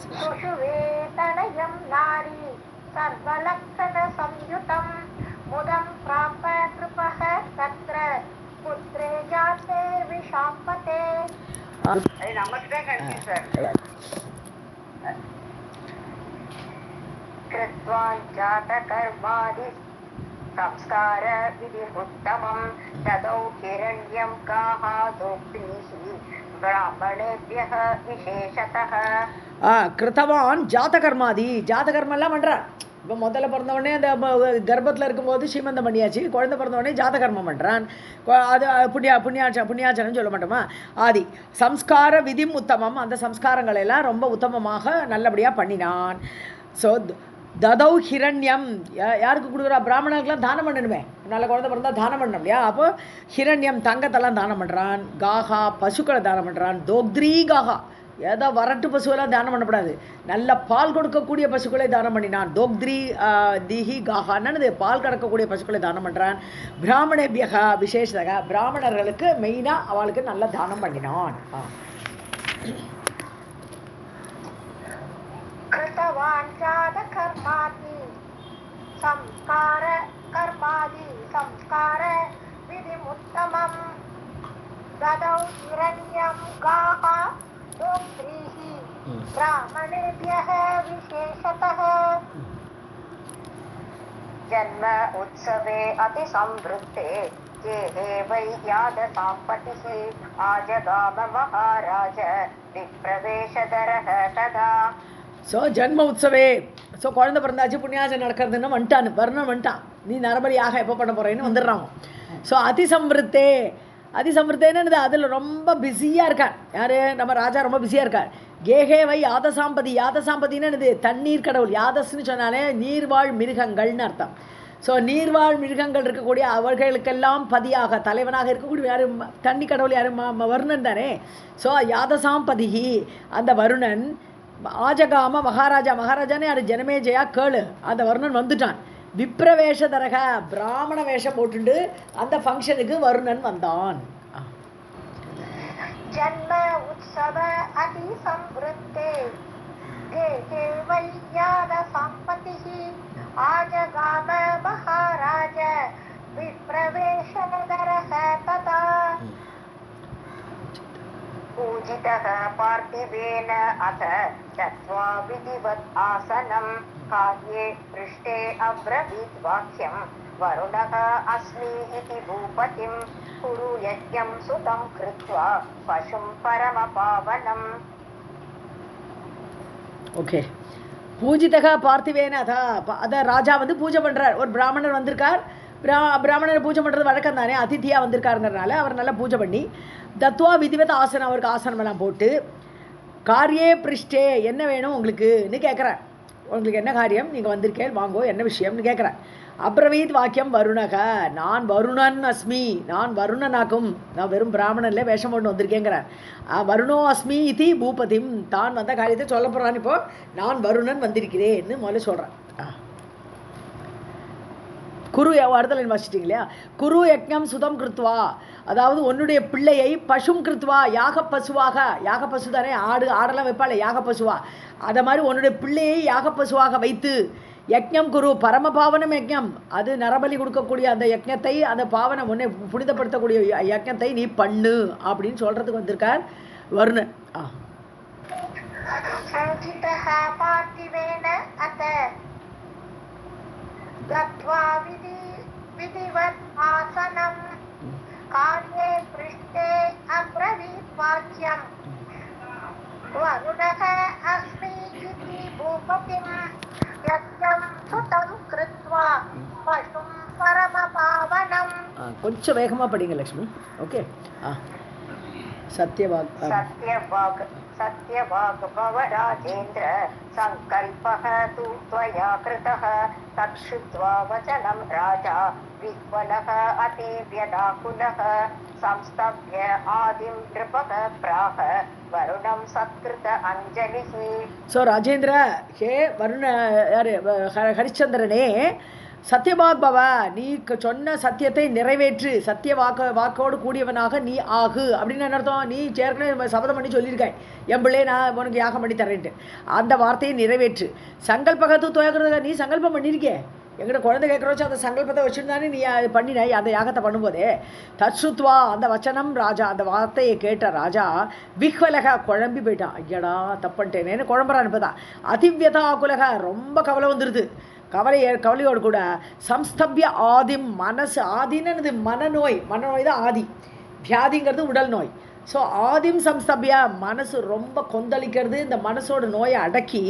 சுஷுவே தனயம் நாரி சர்வலக்ஷண சம்யுதம் முதம் பிராப்ப கிருபக தத்ர புத்ரே ஜாதே விஷாம்பதே. நமக்கு கன்ஃபியூஸ் சார். கிருத்வான் ஜாத கர்மாதி संस्कार विधिमुत्तमं तदौ हिरण्यं काहादोक्तिः ब्राह्मणेभ्यः विशेषतः. கிருத்தவான் ஜாதகர்மாதி, ஜாதகர்மெல்லாம் பண்ணுறான். இப்போ முதல்ல பிறந்தவொடனே அந்த கர்ப்பத்தில் இருக்கும்போது ஸ்ரீமந்தம் பண்ணியாச்சு, குழந்தை பிறந்தவொடனே ஜாதகர்மம் பண்ணுறான். அது புண்ணியாச்சனம் சொல்ல மாட்டோமா. ஆதி சம்ஸ்கார விதிம் உத்தமம், அந்த சம்ஸ்காரங்கள் எல்லாம் ரொம்ப உத்தமமாக நல்லபடியாக பண்ணினான். ஸோ ததௌ ஹிரண்யம், யாருக்கு கொடுக்குறா? பிராமணருக்கெல்லாம் தானம் பண்ணணுமே, நல்ல குழந்தை பிறந்தால் தானம் பண்ணணும் இல்லையா. அப்போ ஹிரண்யம் தங்கத்தெல்லாம் தானம் பண்ணுறான். காஹா பசுக்களை தானம் பண்ணுறான். தோக்திரீ காஹா, ஏதோ வரட்டு பசுவெல்லாம் தானம் பண்ணக்கூடாது, நல்ல பால் கொடுக்கக்கூடிய பசுக்களை தானம் பண்ணினான். தோக்திரி திஹி காஹான்னு பால் கறக்கக்கூடிய பசுக்களை தானம் பண்ணுறான். பிராமணேபியகா விசேஷதக, பிராமணர்களுக்கு மெயினாக அவளுக்கு நல்ல தானம் பண்ணினான். कृतवान् जातकर्मादि संस्कार कर्मादि संस्कार विधिमुत्तमं ददौ हिरण्यं गाः दोक्त्रीः ब्राह्मणेभ्यः विशेषतः. जन्म उत्सवे अतिसंवृत्ते जेहे वै यादसाम्पतिः आजगाम महाराज विप्रवेशदरः तदा. ஸோ ஜன்ம உற்சவே, ஸோ குழந்தை பிறந்தாச்சு, புண்ணியாச்சம் நடக்கிறதுன்னு வந்துட்டான், வர்ணம் வந்துட்டான். நீ நரபலியாக எப்போ பண்ண போகிறேன்னு வந்துடுறான். ஸோ அதிசம்ருத்தே, அதிசம்ருத்தேன்னு அதில் ரொம்ப பிஸியாக இருக்கார். யார்? நம்ம ராஜா ரொம்ப பிஸியாக இருக்கார். கேகேவை யாதசாம்பதி, யாதசாம்பதின்னு தண்ணீர் கடவுள். யாதஸ்ன்னு சொன்னாலே நீர்வாழ் மிருகங்கள்னு அர்த்தம். ஸோ நீர்வாழ் மிருகங்கள் இருக்கக்கூடிய அவர்களுக்கெல்லாம் பதியாக தலைவனாக இருக்கக்கூடிய யார்? தண்ணி கடவுள் யார்? வருணன் தானே. ஸோ யாதசாம்பதிகி, அந்த வருணன் ஆஜகாம மகாராஜா, மகாராஜானே யார்? ஜனமேஜயா கேளு, அந்த வருணன் வந்துட்டான். விப்ரவேஷதரக, பிராமண வேஷம் போட்டுண்டு அந்த ஃபங்க்ஷனுக்கு வருணன் வந்தான். ஜன்ம உற்சவ அதி சம்ருத்தே தேகே வையாத சம்பதிஹி ஆஜகாம மகாராஜ விப்ரவேஷதரக ததா. पूजितः पार्थिवेन अथ दत्त्वा विधिवत् आसनं कार्ये पृष्ठे अब्रवीत् वाक्यं वरुणः अस्मि इति भूपतिं कुरु यज्ञं सुतं कृत्वा पशुं परमपावनम्. ஓகே, பூஜிதக பார்த்திவேன அதா, அதை ராஜா வந்து பூஜை பண்ணுறார். ஒரு பிராமணர் வந்திருக்கார், பிராமணரை பூஜை பண்ணுறது வழக்கம் தானே, அதிதியாக வந்திருக்காருங்கிறனால அவர் நல்லா பூஜை பண்ணி தத்துவா விதிவத் ஆசனம், அவருக்கு ஆசனமெல்லாம் போட்டு காரியே பிருஷ்டே, என்ன வேணும் உங்களுக்குன்னு கேட்குறேன். உங்களுக்கு என்ன காரியம், நீங்கள் வந்திருக்கேன் வாங்கோ, என்ன விஷயம்னு கேட்குறேன். அப்ரவீத் வாக்கியம் வருணக, நான் வருணன் அஸ்மி, நான் வருணனாக்கும், நான் வெறும் பிராமணனில் வேஷம் போட்டு வந்திருக்கேங்கிறேன். வருணோ அஸ்மி இதி பூபதிம், தான் வந்த காரியத்தை சொல்ல போகிறான். இப்போ நான் வருணன் வந்திருக்கிறேன்னு முதல்ல சொல்கிறேன். குரு வார்த்தையில் வாசிச்சிட்டிங்க இல்லையா. குரு யக்ஞம் சுதம் கிருத்வா, அதாவது உன்னுடைய பிள்ளையை பசும் கிருத்வா, யாக பசுவாக, யாக பசு தானே, ஆடெல்லாம் வைப்பாள் யாக பசுவா, அதை மாதிரி உன்னுடைய பிள்ளையை யாக பசுவாக வைத்து யக்ஞம் குரு, பரமபாவனம் யக்ஞம், அது நரபலி கொடுக்கக்கூடிய அந்த யக்ஞத்தை, அந்த பாவனை உன்னை புனிதப்படுத்தக்கூடிய யக்ஞத்தை நீ பண்ணு அப்படின்னு சொல்கிறதுக்கு வந்திருக்கார் வருணன். गत्वा विधिवत् आसनं कार्ये पृष्ठे अब्रवीत् वाक्यं वरुणः अस्मि इति भूपतिं यज्ञं सुतं कृत्वा पशुं परमपावनम्. கொஞ்சம் வேகமாக படிங்க லக்ஷ்மி. ஓகே. सत्यवाक् भव राजेन्द्र संकल्पः तु त्वया कृतः तच्छ्रुत्वा वचनं राजा विह्वलः अतीव्यदाकुलः संस्तभ्य आदिं नृपः प्राह वरुणं सत्कृत अंजलिः. ஸோ ராஜேந்திர, ஹே வருண யாரு ஹரிச்சந்திரனே, சத்தியவாக் பவ, நீ சொன்ன சத்தியத்தை நிறைவேற்று, சத்திய வாக்கோடு கூடியவனாக நீ ஆகு. அப்படின்னு என்ன அர்த்தம்? நீ ஏற்கனவே சபதம் பண்ணி சொல்லியிருக்காய், என் பிள்ளை நான் உனக்கு யாகம் பண்ணி தரேன்ட்டு. அந்த வார்த்தையை நிறைவேற்று. சங்கல்பகத்து துவக்கிறதுல நீ சங்கல்பம் பண்ணியிருக்கே, எங்கிட்ட குழந்தை கேட்குறோச்சு அந்த சங்கல்பத்தை வச்சுருந்தானே நீ பண்ணினாய் அந்த யாகத்தை பண்ணும்போதே. தத்சுத்வா, அந்த வச்சனம் ராஜா, அந்த வார்த்தையை கேட்ட ராஜா விஹ்வலக, குழம்பி போயிட்டான். ஐயடா தப்பன்ட்டேனேன்னு குழம்புறான். இப்போதான் அதிவியதா குலக, ரொம்ப கவலை வந்துடுது. கவலையோடு கூட சம்ஸ்தபிய ஆதிம், மனசு ஆதின்னு மனநோய், மனநோய் தான் ஆதி, வியாதிங்கிறது உடல் நோய். ஸோ ஆதிம் சம்ஸ்தபியா, மனசு ரொம்ப கொந்தளிக்கிறது. இந்த மனசோட நோயை அடக்கி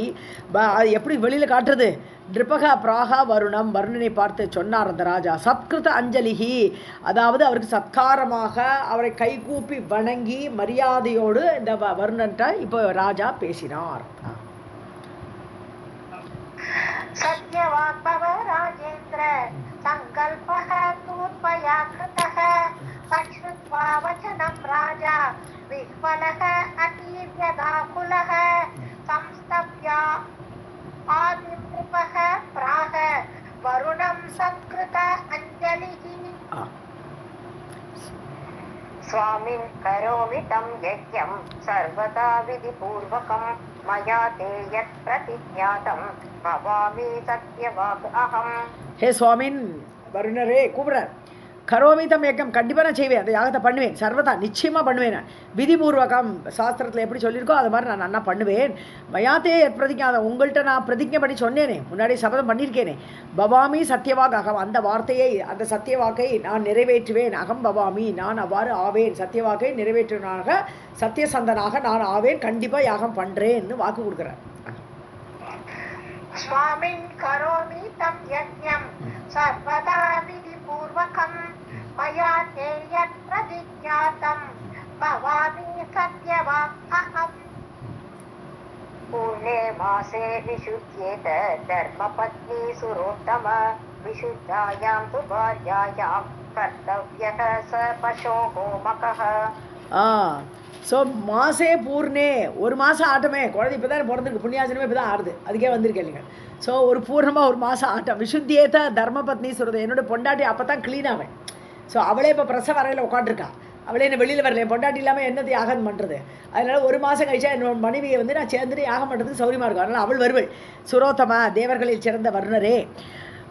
அது எப்படி வெளியில் காட்டுறது? நிருபகா பிராகா வருணம், வருணனை பார்த்து சொன்னார் அந்த ராஜா. சத்கிருத அஞ்சலிகி, அதாவது அவருக்கு சத்காரமாக அவரை கைகூப்பி வணங்கி மரியாதையோடு இந்த வருணன்ட்ட இப்போ ராஜா பேசினார். सत्यवाक्भव राजेन्द्र संकल्पः तूर्पया कृतः. तच्छ्रुत्वा वचनं राजा विह्वलः अतीव्यदाकुलः. संस्तभ्य आदिनृपः प्राह वरुणं सत्कृत अंजलिः. स्वामिन् करोमि तं यज्ञं सर्वदा विधिपूर्वकं. मया ते यत् प्रतिज्ञातं भवामि सत्यवाक् अहम्. हे स्वामिन्, வருணரே கூப்பிட்றார். கரோமிதம் யஜ்ஞம், கண்டிப்பாக நான் செய்வேன், அந்த யாகத்தை பண்ணுவேன், சர்வதா நிச்சயமாக பண்ணுவேன். நான் விதிபூர்வகம், சாஸ்திரத்தில் எப்படி சொல்லியிருக்கோ அது மாதிரி நான் நல்லா பண்ணுவேன். மயாத்தே பிரதிஜாதம், உங்கள்கிட்ட நான் பிரதிஜை பண்ணி சொன்னேனே, முன்னாடி சபதம் பண்ணியிருக்கேனே. பவாமி சத்தியவாக் அகம், அந்த வார்த்தையை, அந்த சத்தியவாக்கை நான் நிறைவேற்றுவேன். அகம் பவாமி, நான் அவ்வாறு ஆவேன். சத்தியவாக்கை நிறைவேற்றுவனாக, சத்தியசந்தனாக நான் ஆவேன், கண்டிப்பாக யாகம் பண்ணுறேன்னு வாக்கு கொடுக்குறேன். स्वामिन् करोमि तं यज्ञं सर्वदा विधिपूर्वकं. मया ते यत् प्रतिज्ञातं भवामि सत्यवाक् अहम्. पूर्णे मासे विशुद्ध्येत धर्मपत्नी सुरोत्तम. विशुद्धायां तु भार्यायां कर्तव्यः स पशो होमकः. ஸோ மாசே பூர்ணே, ஒரு மாதம் ஆட்டமே, குழந்தை இப்போ தான் பிறந்திருக்கு, புண்ணியாசனமே இப்போ தான் ஆடுது, அதுக்கே வந்திருக்கேன் இல்லைங்க. ஸோ ஒரு பூர்ணமாக ஒரு மாதம் ஆட்டம். விசுத்தியேத தர்மபத்னி சொல்கிறது, என்னோட பொண்டாட்டி அப்போ தான் க்ளீன் ஆவேன். ஸோ அவளே இப்போ பிரசவ அறையில் உட்காந்துருக்கா, அவளே என்ன வெளியில் வரல, என் பொண்டாட்டி இல்லாமல் என்னது யாகம் பண்ணுறது. அதனால் ஒரு மாதம் கழிச்சா என்னோட மனைவியை வந்து நான் சேர்ந்துட்டு யாகம் பண்ணுறதுக்கு சௌரியமாக இருக்கும். அதனால் அவள் வருவள். சுரோத்தமா, தேவர்களில் சிறந்த வருணரே.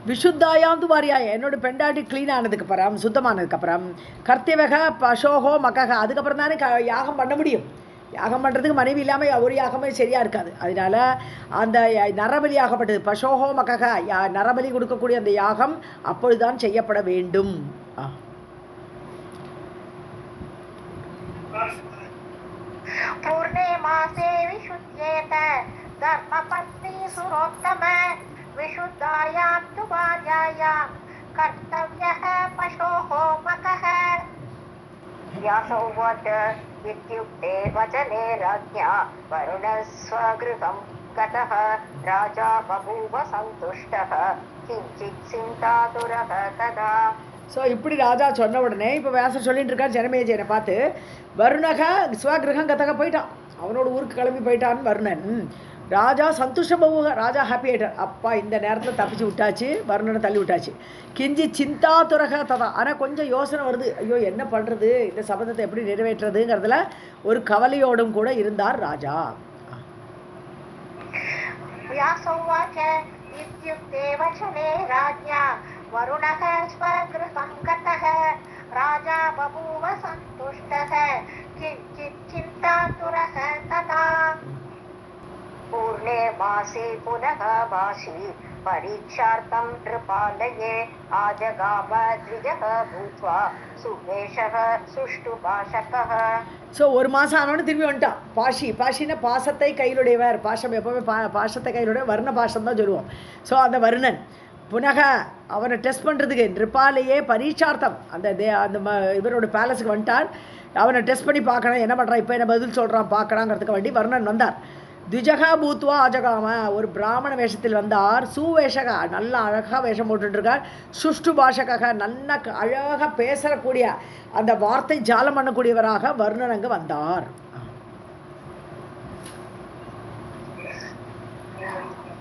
விஷுத்தாயாந்து வாரியாய, என்னோட பெண்டாட்டி க்ளீன் ஆனதுக்கப்புறம், சுத்தமானதுக்கப்புறம், கர்த்திவக பசோகோ மக்கக, அதுக்கப்புறம் தானே யாகம் பண்ண முடியும். யாகம் பண்ணுறதுக்கு மனைவி இல்லாமல் ஒரு யாகமே சரியாக இருக்காது. அதனால் அந்த நரபலி ஆகப்பட்டது, பசோகோ மக்கக, நரபலி கொடுக்கக்கூடிய அந்த யாகம் அப்பொழுதுதான் செய்யப்பட வேண்டும். पूर्णे मासे विशुद्ध्येत धर्मपत्नी सुरोत्तम. विशुद्धायां तु भार्यायां कर्तव्यः पशो होमकः. व्यास उवाच इत्युक्ते वचने राज्ञा वरुणः स्वगृहं गतः. राजा बभूव सन्तुष्टः किञ्चित् चिन्तातुरः तदा. ஸோ இப்படி ராஜா சொன்ன உடனே இப்போ வியாசர் சொல்லிட்டு இருக்கார் ஜனமேஜயனை பார்த்து, வருணக ஸ்வகிரகம் கதக போயிட்டான், அவனோட ஊருக்கு கிளம்பி போயிட்டான்னு வருணன். ராஜா சந்துஷ்ட பவுக, ராஜா ஹாப்பி ஆகிட்டார். அப்பா இந்த நேரத்தில் தப்பிச்சு விட்டாச்சு, வருணனை தள்ளி விட்டாச்சு. கிஞ்சி சிந்தா துரக ததா, ஆனால் கொஞ்சம் யோசனை வருது, ஐயோ என்ன பண்ணுறது, இந்த சபதத்தை எப்படி நிறைவேற்றுறதுங்கிறதுல ஒரு கவலையோடும் கூட இருந்தார் ராஜா. वरुणः स्वगृहं गतः. राजा बभूव सन्तुष्टः किञ्चित् चिन्तातुरः तदा. पूर्णे मासे पुनः मासी परीक्षार्थं नृपालये. आजगाम द्विजः भूत्वा सुमेशः सुष्ठुभाषकः. ஸோ ஒரு மாதம் ஆனோன்னு திரும்பி வந்துட்டான். பாஷின்னா பாசத்தை கையிலுடையவர், பாஷம் எப்போவுமே பாசத்தை கையிலுடைய வர்ண பாஷம் தான் சொல்லுவோம். ஸோ அந்த வருணன் புனக அவனை டெஸ்ட் பண்ணுறதுக்கு நிருப்பாலேயே பரீட்சார்த்தம் அந்த இவரோட பேலஸுக்கு வந்துட்டார். அவனை டெஸ்ட் பண்ணி பார்க்கணும், என்ன பண்ணுறான், இப்போ என்ன பதில் சொல்கிறான் பார்க்கறாங்கிறதுக்கு வேண்டி வருணன் வந்தார். த்விஜகா பூத்வா ஆஜகாம, ஒரு பிராமண வேஷத்தில் வந்தார். சுவேஷகா, நல்ல அழகாக வேஷம் போட்டுருக்கார். சுஷ்டு பாஷக, நல்ல அழகாக பேசக்கூடிய அந்த வார்த்தை ஜாலம் பண்ணக்கூடியவராக வர்ணன் அங்கே வந்தார்.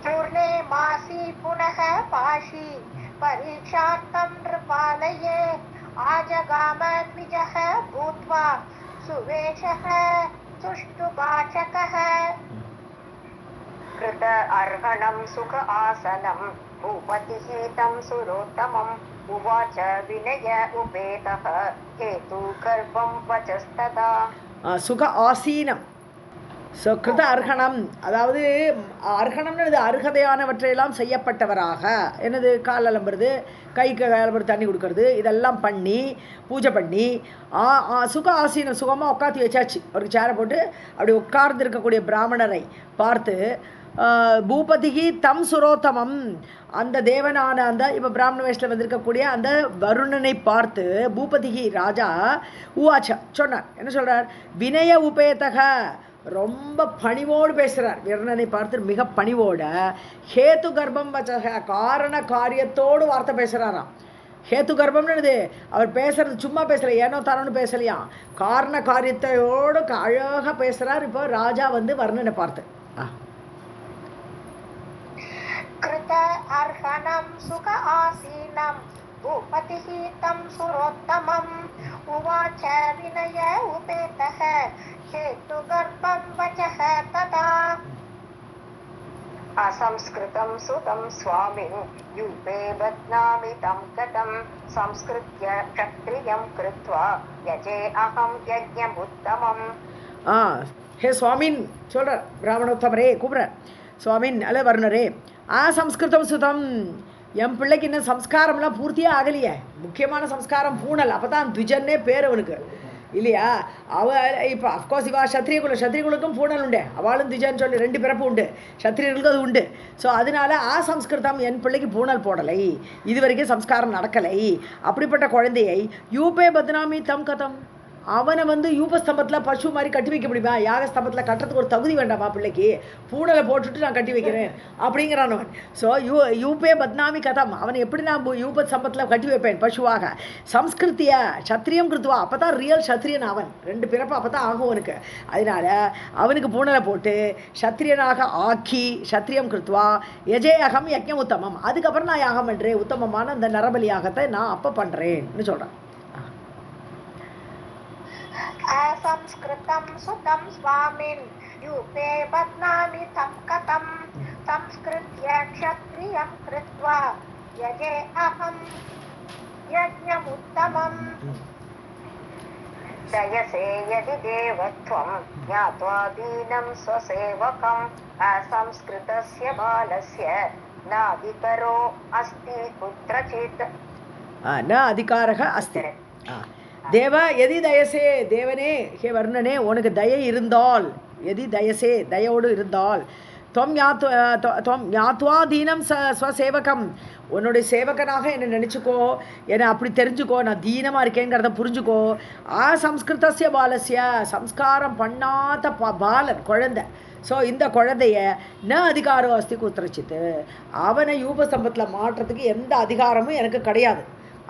पूर्णे मासी पुनः पाशी परीक्षार्थं नृपालये आजगाम द्विजः भूत्वा सुवेशः सुष्ठुभाषकः कृत अर्हणं सुख आसनं भूपतिः तं सुरोत्तमम् उवाच विनय उपेतः हेतुगर्भं वचस्तदा. சுக ஆசீனம். ஸோ கிருத அர்ஹணம், அதாவது அர்ஹணம்னு அருகதையானவற்றையெல்லாம் செய்யப்பட்டவராக, என்னது கால் அலம்புறது, கைக்கு அலம்புறது, தண்ணி கொடுக்கறது, இதெல்லாம் பண்ணி பூஜை பண்ணி சுக ஆசீனம், சுகமாக உட்காந்து வச்சாச்சு. அவருக்கு சேரை போட்டு அப்படி உட்கார்ந்து இருக்கக்கூடிய பிராமணரை பார்த்து பூபதிகி தம் சுரோத்தமம், அந்த தேவனான அந்த இப்போ பிராமண வேஷத்தில் வந்திருக்கக்கூடிய அந்த வருணனை பார்த்து பூபதிகி ராஜா உவாச்சா சொன்னார். என்ன சொல்கிறார்? வினய உபேதக, ரொம்ப பணிவோடு பேசுகிறார். வருணனை பார்த்து மிக பணிவோட ஹேத்து கர்ப்பம் வச்சக, காரண காரியத்தோடு வார்த்தை பேசுகிறாராம். ஹேத்து கர்ப்பம்னு அவர் பேசுறது சும்மா பேசல, ஏனோ தானோன்னு பேசலையாம், காரண காரியத்தையோடு அழகாக பேசுகிறார். இப்போ ராஜா வந்து வர்ணனை பார்த்து कृत अर्हणं सुख आसीनं भूपतिः तं सुरोत्तमम् उवाच विनय उपेतः हेतुगर्भं वचः तदा. असंस्कृतं सुतं स्वामिन् यूपे बध्नामि तं गतं संस्कृत्य क्षत्रियं कृत्वा यजे अहं यज्ञमुत्तमम्. ஹே சுவாமின் சொல்கிறார், பிராமணோத்தமரே கூப்பிட்றார். சுவாமின் அல்ல வர்ணரே, சம்ஸ்கிருதம் சுதம், என் பிள்ளைக்கு இன்னும் சம்ஸ்காரம்லாம் பூர்த்தியே ஆகலையே. முக்கியமான சம்ஸ்காரம் பூணல், அப்போ தான் த்விஜன்னே பேர் அவனுக்கு இல்லையா. இப்போ அஃப்கோர்ஸ் இவா சத்திரியகுலுக்கும் பூணல் உண்டு, அவளும் த்விஜன்னு சொல்லி 2 பிறப்பு உண்டு, சத்திரியர்களுக்கும் அது உண்டு. ஸோ அதனால சம்ஸ்கிருதம், என் பிள்ளைக்கு பூணல் போடலை, இது வரைக்கும் சம்ஸ்காரம் நடக்கலை. அப்படிப்பட்ட குழந்தையை யூபே பத்னாமி தம் கதம், அவனை வந்து யூபஸ்தம்பத்தில் பசு மாதிரி கட்டி வைக்க முடியுமா? யாகஸ்தம்பத்தில் கட்டுறதுக்கு ஒரு தகுதி வேண்டாமா பிள்ளைக்கு? பூணலை போட்டுட்டு நான் கட்டி வைக்கிறேன் அப்படிங்கிறான் அவன். ஸோ யூபே பத்னாமி கதம், அவனை எப்படி நான் யூபஸ்தம்பத்தில் கட்டி வைப்பேன் பசுவாக? சம்ஸ்கிருத்திய சத்திரியம் கிருத்துவா, அப்போ தான் ரியல் சத்திரியன் அவன், 2 பிறப்பு அப்போ தான் ஆகும் அவனுக்கு. அதனால் அவனுக்கு பூணலை போட்டு சத்திரியனாக ஆக்கி சத்திரியம் கிருத்துவா யஜே அகம் யஜ்ஞம் உத்தமம், அதுக்கப்புறம் நான் யாகம் பண்ணுறேன், உத்தமமான அந்த நரபலி யாகத்தை நான் அப்போ பண்ணுறேன்னு சொல்கிறேன். असंस्कृतं सुतं स्वामिन् यूपे बध्नामि तं कथं संस्कृत्य क्षत्रियं कृत्वा यजे अहं यज्ञमुत्तमम्. दयसे यदि देवत्वं ज्ञात्वा दीनं स्वसेवकम् असंस्कृतस्य बालस्य नाधिकरो अस्ति कुत्रचित्. न अधिकारः अस्ति. தேவ எதி தயசே, தேவனே ஹே வர்ணனே உனக்கு தயை இருந்தால், எதி தயசே தயோடு இருந்தால், துவம் ஞாத்வா தீனம் ஸ்வசேவகம், உன்னுடைய சேவகனாக என்னை நினச்சிக்கோ, என்னை அப்படி தெரிஞ்சுக்கோ, நான் தீனமாக இருக்கேங்கிறத புரிஞ்சுக்கோ. சம்ஸ்கிருதஸ்ய பாலஸ்ய, சம்ஸ்காரம் பண்ணாத பாலன் குழந்தை. ஸோ இந்த குழந்தைய ந அதிகாரம் அஸ்தி குத்திரச்சித்து, அவனை யூபஸ்தம்பத்தில் மாற்றுறதுக்கு எந்த அதிகாரமும் எனக்கு கிடையாது.